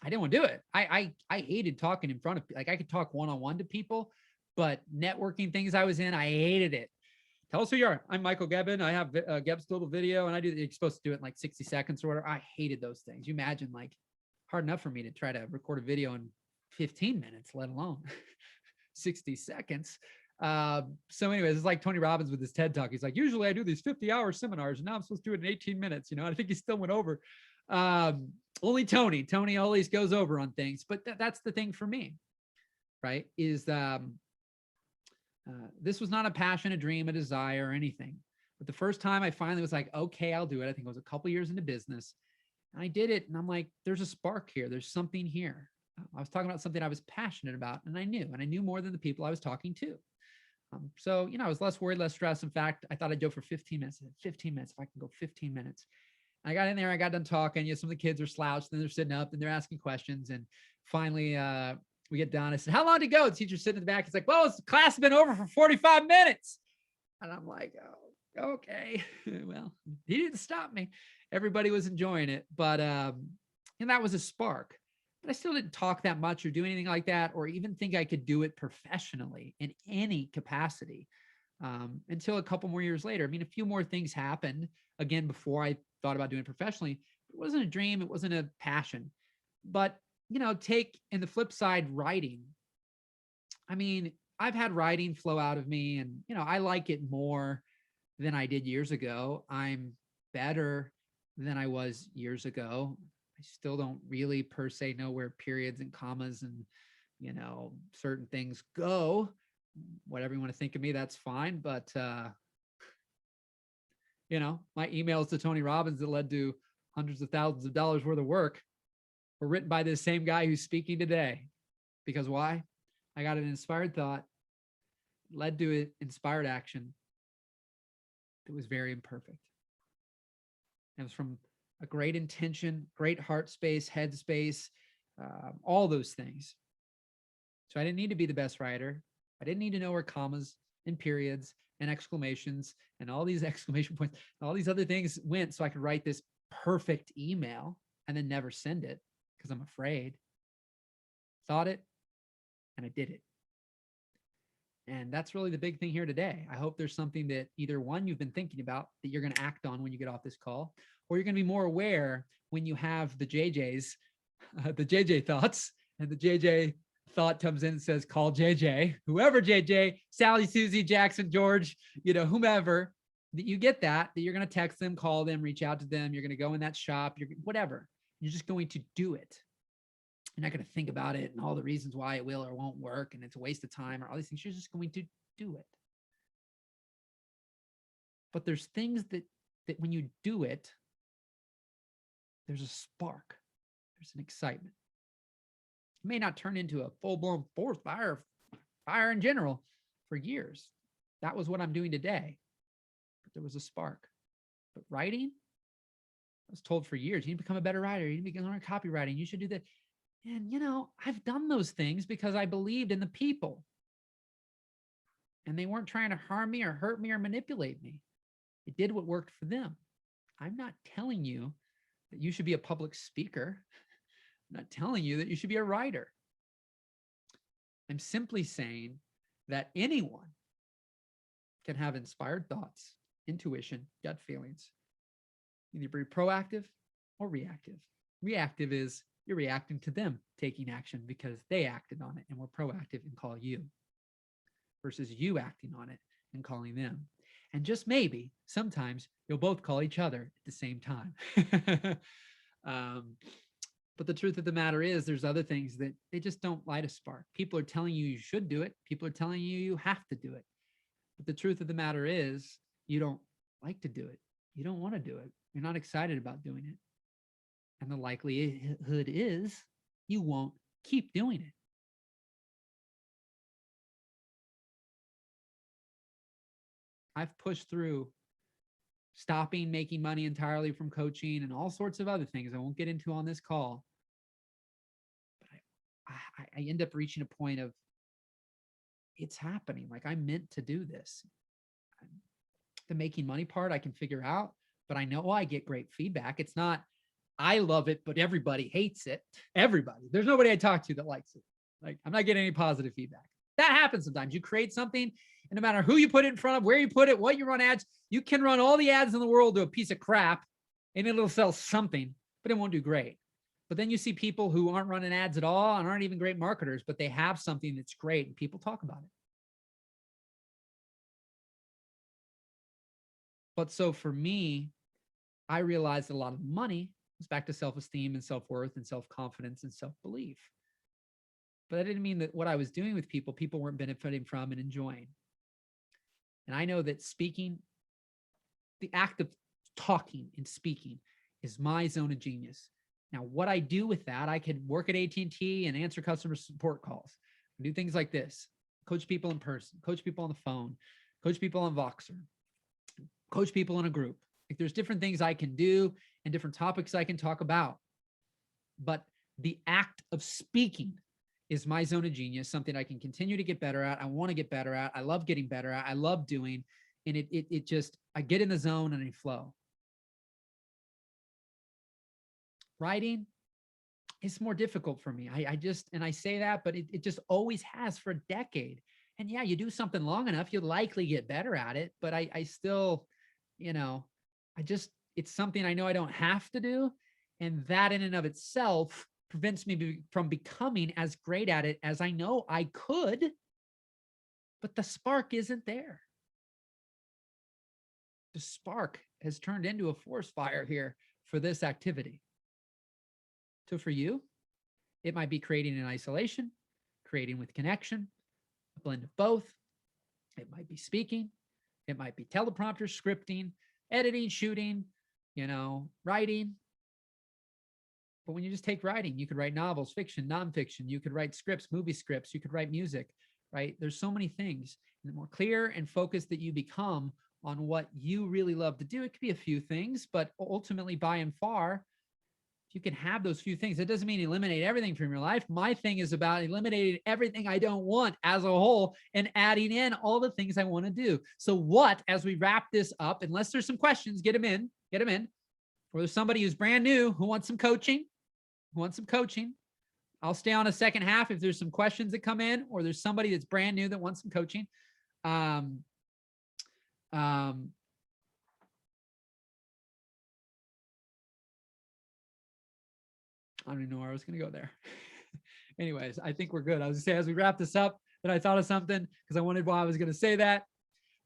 I didn't want to do it. I hated talking in front of, like, I could talk one-on-one to people, but networking things I was in, I hated it. Tell us who you are. I'm Michael Gebben. I have Gebb's Total Video, and you're supposed to do it in like 60 seconds or whatever. I hated those things. You imagine, like, hard enough for me to try to record a video in 15 minutes, let alone 60 seconds. So anyways, it's like Tony Robbins with his TED Talk. He's like, usually I do these 50-hour seminars, and now I'm supposed to do it in 18 minutes. You know, I think he still went over. Only Tony always goes over on things, but that's the thing for me, right? Is this was not a passion, a dream, a desire, or anything. But the first time I finally was like, okay, I'll do it. I think it was a couple years into business, and I did it. And I'm like, there's a spark here. There's something here. I was talking about something I was passionate about, and I knew more than the people I was talking to. So, I was less worried, less stressed. In fact, I thought I'd go for 15 minutes. 15 minutes, if I can go 15 minutes. I got in there, I got done talking. Some of the kids are slouched, and they're sitting up, and they're asking questions. And finally, we get done. I said, how long did it go? The teacher's sitting in the back. He's like, well, the class has been over for 45 minutes. And I'm like, oh, okay. Well, he didn't stop me. Everybody was enjoying it. But, and that was a spark. But I still didn't talk that much or do anything like that, or even think I could do it professionally in any capacity until a couple more years later. I mean, a few more things happened again before I thought about doing it professionally. It wasn't a dream. It wasn't a passion. But, take in the flip side, writing. I mean, I've had writing flow out of me, and, I like it more than I did years ago. I'm better than I was years ago. I still don't really per se know where periods and commas and, certain things go. Whatever you want to think of me, that's fine. But, my emails to Tony Robbins that led to hundreds of thousands of dollars worth of work were written by this same guy who's speaking today. Because why? I got an inspired thought, led to an inspired action that was very imperfect. It was from a great intention, great heart space, head space, all those things. So I didn't need to be the best writer. I didn't need to know where commas and periods and exclamations and all these exclamation points, and all these other things went so I could write this perfect email and then never send it because I'm afraid. Thought it and I did it. And that's really the big thing here today. I hope there's something that either one, you've been thinking about that you're going to act on when you get off this call, or you're going to be more aware when you have the JJ's, the JJ thoughts, and the JJ thought comes in and says, call JJ, whoever JJ, Sally, Susie, Jackson, George, whomever, that you get that you're going to text them, call them, reach out to them. You're going to go in that shop, whatever. You're just going to do it. You're not going to think about it and all the reasons why it will or won't work and it's a waste of time or all these things. You're just going to do it. But there's things that when you do it, there's a spark. There's an excitement. It may not turn into a full-blown forest fire in general for years. That was what I'm doing today. But there was a spark. But writing, I was told for years, you need to become a better writer. You need to learn copywriting. You should do that. And, I've done those things because I believed in the people. And they weren't trying to harm me or hurt me or manipulate me. It did what worked for them. I'm not telling you that you should be a public speaker. I'm not telling you that you should be a writer. I'm simply saying that anyone can have inspired thoughts, intuition, gut feelings, either be proactive or reactive. Reactive is you're reacting to them taking action because they acted on it and were proactive and call you, versus you acting on it and calling them. And just maybe sometimes you'll both call each other at the same time. But the truth of the matter is there's other things that they just don't light a spark. People are telling you should do it. People are telling you have to do it. But the truth of the matter is you don't like to do it. You don't want to do it. You're not excited about doing it. And the likelihood is you won't keep doing it. I've pushed through stopping making money entirely from coaching and all sorts of other things I won't get into on this call. But I end up reaching a point of it's happening. Like I'm meant to do this. The making money part I can figure out, but I know I get great feedback. It's not, I love it, but everybody hates it. Everybody. There's nobody I talk to that likes it. Like I'm not getting any positive feedback. That happens sometimes. You create something, and no matter who you put it in front of, where you put it, what you run ads, you can run all the ads in the world to a piece of crap, and it'll sell something, but it won't do great. But then you see people who aren't running ads at all and aren't even great marketers, but they have something that's great, and people talk about it. But so for me, I realized a lot of money was back to self-esteem and self-worth and self-confidence and self-belief. But that didn't mean that what I was doing with people weren't benefiting from and enjoying. And I know that speaking, the act of talking and speaking is my zone of genius. Now, what I do with that, I could work at AT&T and answer customer support calls, do things like this, coach people in person, coach people on the phone, coach people on Voxer, coach people in a group. Like there's different things I can do and different topics I can talk about. But the act of speaking is my zone of genius, something I can continue to get better at. I want to get better at. I love getting better at. I love doing. And it just, I get in the zone and I flow. Writing is more difficult for me. And I say that, but it just always has for a decade. And yeah, you do something long enough, you'll likely get better at it. But I still, it's something I know I don't have to do. And that in and of itself prevents me from becoming as great at it as I know I could, but the spark isn't there. The spark has turned into a forest fire here for this activity. So for you, it might be creating in isolation, creating with connection, a blend of both. It might be speaking. It might be teleprompter, scripting, editing, shooting, writing. But when you just take writing, you could write novels, fiction, nonfiction. You could write scripts, movie scripts. You could write music, right? There's so many things. And the more clear and focused that you become on what you really love to do, it could be a few things, but ultimately by and far, if you can have those few things, it doesn't mean eliminate everything from your life. My thing is about eliminating everything I don't want as a whole and adding in all the things I want to do. So what, as we wrap this up, unless there's some questions, get them in. Or there's somebody who's brand new who wants some coaching, I'll stay on a second half if there's some questions that come in, or there's somebody that's brand new that wants some coaching. I don't even know where I was going to go there. Anyways, I think we're good. I was going to say, as we wrap this up, that I thought of something because I wondered why I was going to say that.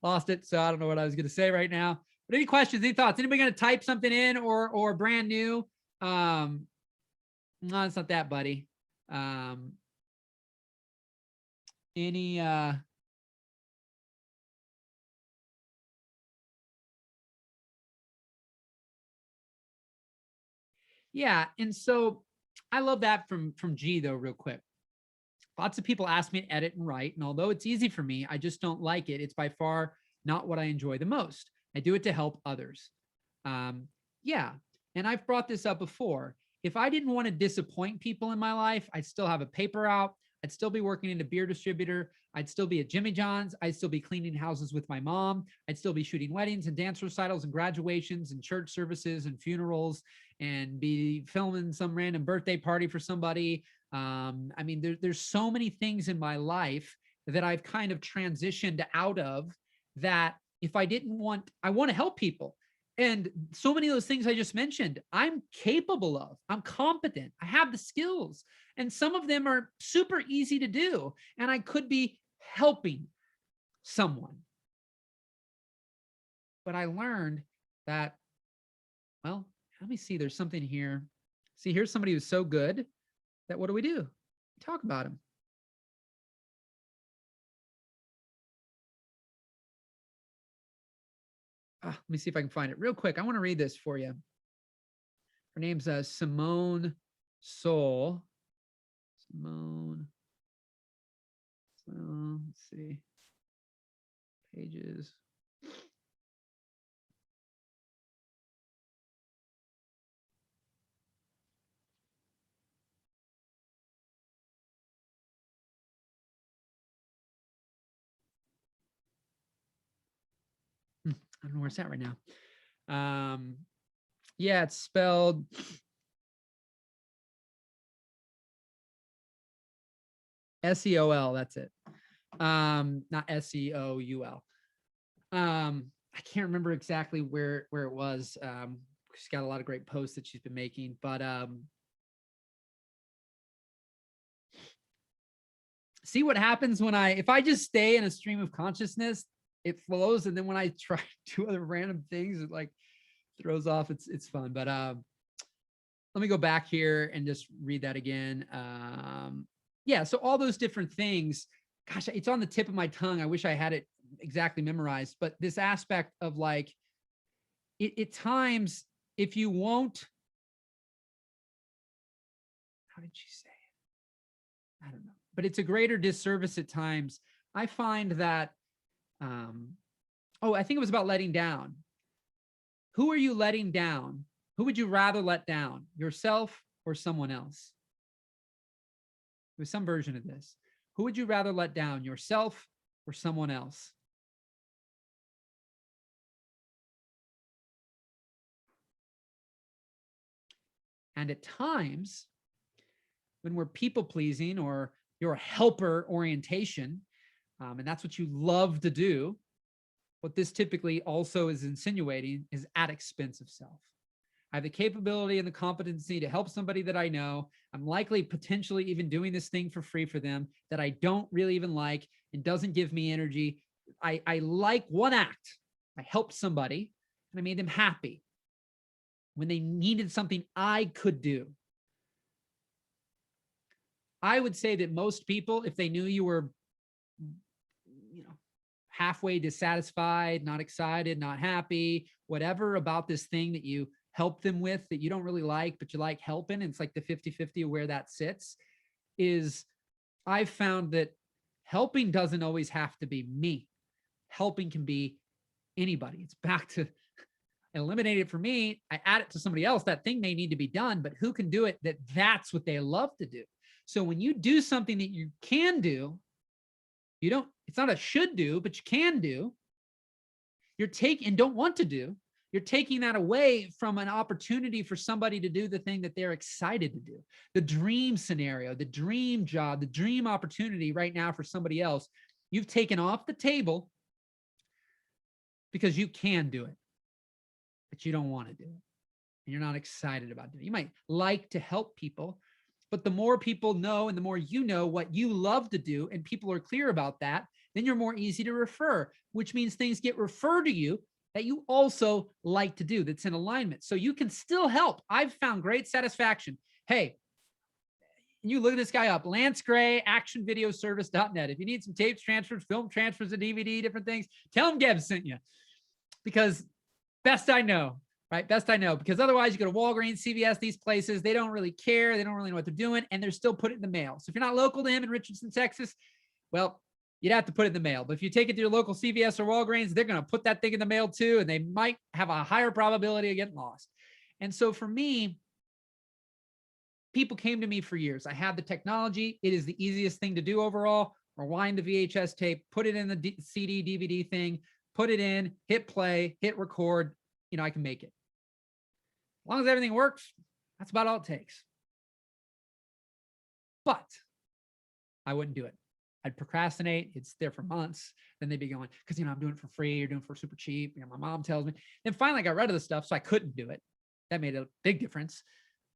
Lost it. So I don't know what I was going to say right now. But any questions, any thoughts? Anybody going to type something in or brand new? No, it's not that, buddy. Yeah. And so I love that from G though, real quick. Lots of people ask me to edit and write. And although it's easy for me, I just don't like it. It's by far not what I enjoy the most. I do it to help others. Yeah. And I've brought this up before. If I didn't want to disappoint people in my life, I'd still have a paper out. I'd still be working in a beer distributor. I'd still be at Jimmy John's. I'd still be cleaning houses with my mom. I'd still be shooting weddings and dance recitals and graduations and church services and funerals and be filming some random birthday party for somebody. I mean, there's so many things in my life that I've kind of transitioned out of that if I didn't want, I want to help people. And so many of those things I just mentioned, I'm capable of, I'm competent, I have the skills, and some of them are super easy to do. And I could be helping someone. But I learned that, well, let me see, there's something here. See, here's somebody who's so good that what do? We talk about him. Let me see if I can find it real quick. I want to read this for you. Her name's Simone Soul. Simone. Let's see. Pages. I don't know where it's at right now. Yeah, it's spelled S-E-O-L. That's it. Not S-E-O-U-L. I can't remember exactly where it was. She's got a lot of great posts that she's been making, but see what happens when if I just stay in a stream of consciousness, it flows. And then when I try to do other random things, it like throws off. It's fun. But let me go back here and just read that again. Yeah. So all those different things, gosh, it's on the tip of my tongue. I wish I had it exactly memorized, but this aspect of like, at times, if you won't, how did she say it? I don't know, but it's a greater disservice at times. I find that, I think it was about letting down. Who are you letting down? Who would you rather let down, yourself or someone else? With some version of this. Who would you rather let down, yourself or someone else? And at times, when we're people pleasing or your helper orientation, and that's what you love to do, what this typically also is insinuating is at expense of self. I have the capability and the competency to help somebody that I know. I'm likely potentially even doing this thing for free for them that I don't really even like and doesn't give me energy. I like one act. I helped somebody and I made them happy when they needed something I could do. I would say that most people, if they knew you were, halfway dissatisfied, not excited, not happy, whatever about this thing that you help them with that you don't really like, but you like helping, and it's like the 50-50 of where that sits, is I've found that helping doesn't always have to be me. Helping can be anybody. It's back to eliminate it for me, I add it to somebody else. That thing may need to be done, but who can do it? That's what they love to do. So when you do something that you can do, it's not a should do, but you can do, you're taking and don't want to do, you're taking that away from an opportunity for somebody to do the thing that they're excited to do. The dream scenario, the dream job, the dream opportunity right now for somebody else, you've taken off the table because you can do it, but you don't want to do it. And you're not excited about doing it. You might like to help people, but the more people know and the more you know what you love to do, and people are clear about that, then you're more easy to refer, which means things get referred to you that you also like to do, that's in alignment. So you can still help. I've found great satisfaction. Hey, you look at this guy up, Lance Gray, actionvideoservice.net. If you need some tapes transfers, film transfers, a DVD, different things, tell him Geb sent you, because best I know, right? Best I know, because otherwise you go to Walgreens, CVS, these places, they don't really care. They don't really know what they're doing, and they're still putting it in the mail. So if you're not local to him in Richardson, Texas, well, you'd have to put it in the mail. But if you take it to your local CVS or Walgreens, they're going to put that thing in the mail too, and they might have a higher probability of getting lost. And so for me, people came to me for years. I had the technology. It is the easiest thing to do overall. Rewind the VHS tape, put it in the CD, DVD thing, put it in, hit play, hit record. I can make it. As long as everything works, that's about all it takes. But I wouldn't do it. I'd procrastinate. It's there for months. Then they'd be going, because, I'm doing it for free. You're doing it for super cheap. My mom tells me. Then finally I got rid of the stuff, so I couldn't do it. That made a big difference.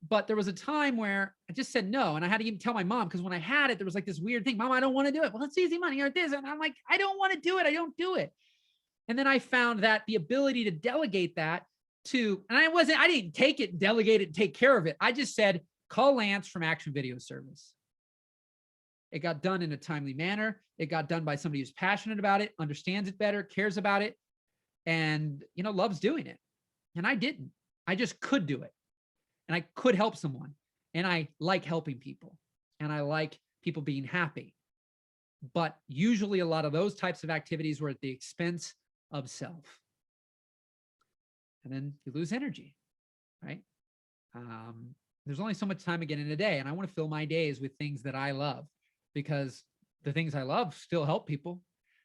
But there was a time where I just said no. And I had to even tell my mom, because when I had it, there was like this weird thing. Mom, I don't want to do it. Well, it's easy money or this. And I'm like, I don't want to do it. I don't do it. And then I found that the ability to delegate that to, and I didn't take it, delegate it, and take care of it. I just said, call Lance from Action Video Service. It got done in a timely manner. It got done by somebody who's passionate about it, understands it better, cares about it, and, loves doing it. And I didn't. I just could do it. And I could help someone. And I like helping people. And I like people being happy. But usually a lot of those types of activities were at the expense of self. And then you lose energy, right? There's only so much time again in a day. And I want to fill my days with things that I love, because the things I love still help people.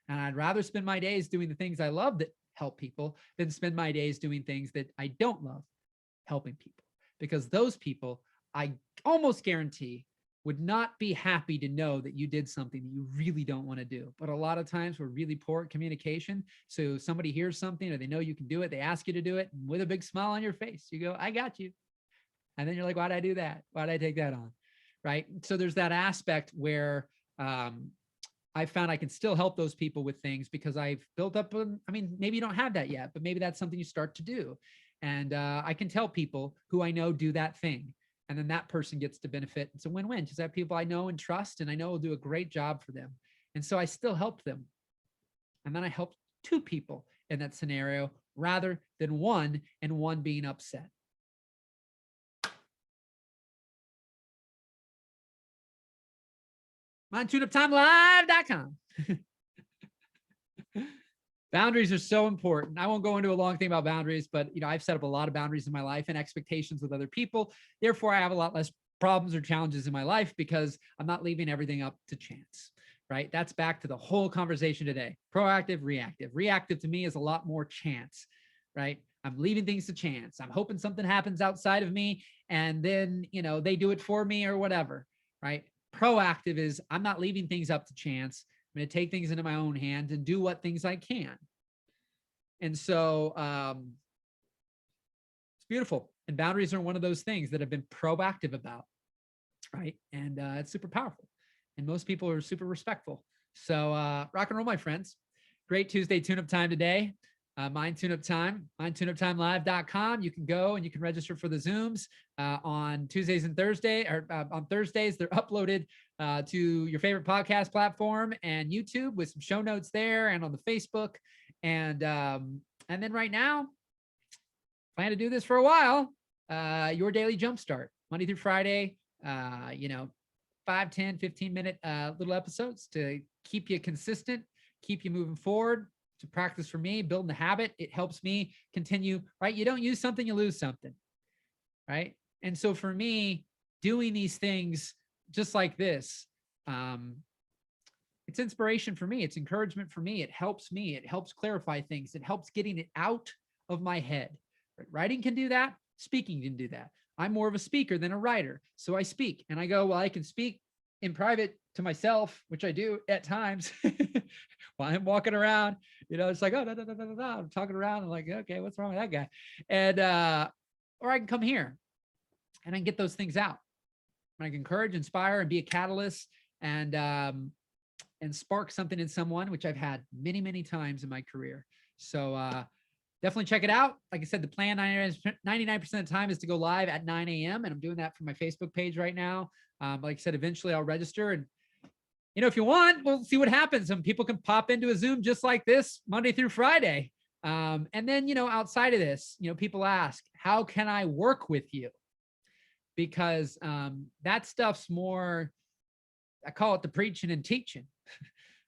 And I'd rather spend my days doing the things I love that help people than spend my days doing things that I don't love helping people. Because those people, I almost guarantee, would not be happy to know that you did something that you really don't want to do. But a lot of times we're really poor at communication. So somebody hears something, or they know you can do it, they ask you to do it, and with a big smile on your face, you go, I got you. And then you're like, why'd I do that? Why'd I take that on? Right? So there's that aspect where I found I can still help those people with things, because I've built up, maybe you don't have that yet, but maybe that's something you start to do. And I can tell people who I know do that thing. And then that person gets to benefit. It's a win-win, because I have people I know and trust, and I know will do a great job for them. And so I still help them. And then I helped two people in that scenario rather than one, and one being upset. MindTuneUpTimeLive.com. Boundaries are so important. I won't go into a long thing about boundaries, but I've set up a lot of boundaries in my life and expectations with other people. Therefore, I have a lot less problems or challenges in my life, because I'm not leaving everything up to chance, right? That's back to the whole conversation today. Proactive, reactive. Reactive to me is a lot more chance, right? I'm leaving things to chance. I'm hoping something happens outside of me, and then, they do it for me or whatever, right? Proactive is, I'm not leaving things up to chance. I'm going to take things into my own hands and do what things I can. And so it's beautiful. And boundaries are one of those things that I've been proactive about, right? And it's super powerful. And most people are super respectful. So rock and roll, my friends. Great Tuesday tune-up time today. Mind Tune-Up Time, MindTuneUpTimeLive.com. You can go and you can register for the Zooms on Tuesdays and Thursdays, or on Thursdays. They're uploaded to your favorite podcast platform and YouTube, with some show notes there, and on the Facebook. And then right now, plan to do this for a while. Your daily jumpstart, Monday through Friday. 5, 10, 15-minute little episodes to keep you consistent, keep you moving forward. a practice for me, building the habit. It helps me continue, right? You don't use something, you lose something, right? And so for me, doing these things just like this, it's inspiration for me. It's encouragement for me. It helps me. It helps clarify things. It helps getting it out of my head. Writing can do that. Speaking can do that. I'm more of a speaker than a writer. So I speak and I go, well, I can speak in private to myself, which I do at times while I'm walking around, it's like, oh, I'm talking around. I'm like, okay, what's wrong with that guy? And, or I can come here and I can get those things out. And I can encourage, inspire, and be a catalyst and spark something in someone, which I've had many, many times in my career. So definitely check it out. Like I said, the plan 99% of the time is to go live at 9 a.m. And I'm doing that for my Facebook page right now. Like I said, eventually I'll register. And, if you want, we'll see what happens. Some people can pop into a Zoom just like this Monday through Friday. And then, outside of this, people ask, how can I work with you? Because that stuff's more, I call it the preaching and teaching,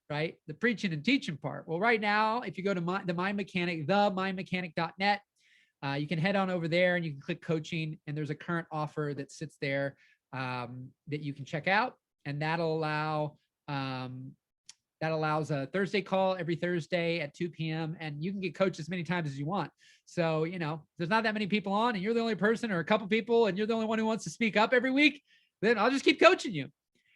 right? The preaching and teaching part. Well, right now, if you go to themindmechanic.net, you can head on over there and you can click coaching, and there's a current offer that sits there that you can check out, and that'll allow that allows a Thursday call every Thursday at 2 p.m. and you can get coached as many times as you want. So, there's not that many people on and you're the only person, or a couple people, and you're the only one who wants to speak up every week, then I'll just keep coaching you.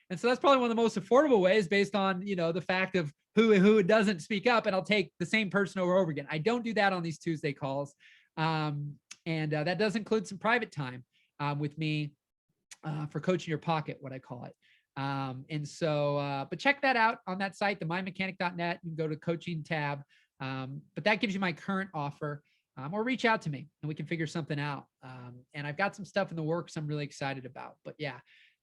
And so that's probably one of the most affordable ways based on, the fact of who doesn't speak up, and I'll take the same person over and over again. I don't do that on these Tuesday calls. And that does include some private time with me for coaching your pocket, what I call it. And so, but check that out on that site, themindmechanic.net. You can go to coaching tab. But that gives you my current offer, or reach out to me and we can figure something out. And I've got some stuff in the works I'm really excited about, but yeah,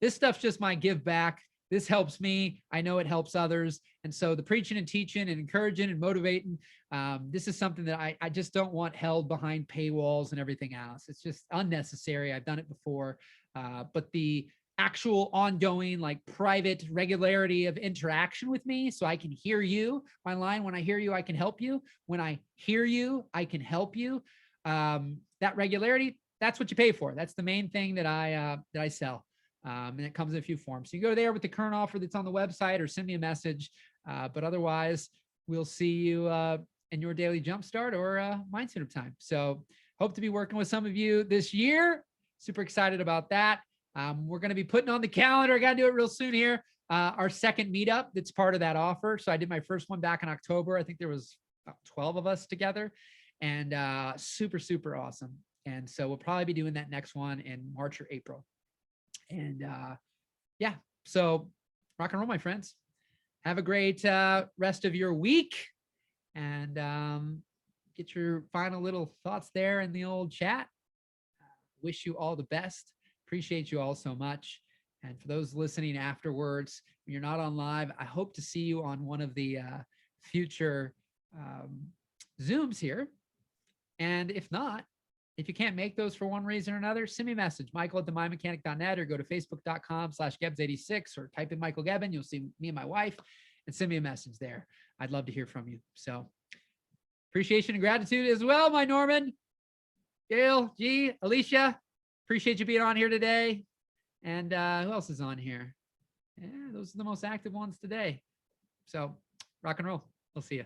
this stuff's just my give back. This helps me. I know it helps others. And so the preaching and teaching and encouraging and motivating, this is something that I just don't want held behind paywalls and everything else. It's just unnecessary. I've done it before. But the actual ongoing, like private regularity of interaction with me, so I can hear you. My line, when I hear you, I can help you. When I hear you, I can help you. That regularity, that's what you pay for. That's the main thing that I sell. And it comes in a few forms. So you go there with the current offer that's on the website, or send me a message. But otherwise, we'll see you in your daily jumpstart or mindset of time. So hope to be working with some of you this year. Super excited about that. We're going to be putting on the calendar. I got to do it real soon here. Our second meetup that's part of that offer. So I did my first one back in October. I think there was about 12 of us together, and super, super awesome. And so we'll probably be doing that next one in March or April. And yeah, so rock and roll, my friends. Have a great rest of your week, and get your final little thoughts there in the old chat. Wish you all the best. Appreciate you all so much. And for those listening afterwards, when you're not on live, I hope to see you on one of the future Zooms here. And if not, if you can't make those for one reason or another, send me a message, michael@themindmechanic.net, or go to facebook.com/Gebs86, or type in Michael Gebben. You'll see me and my wife, and send me a message there. I'd love to hear from you. So appreciation and gratitude as well, my Norman, Gail, G, Alicia. Appreciate you being on here today. And who else is on here? Yeah, those are the most active ones today. So rock and roll. We'll see you.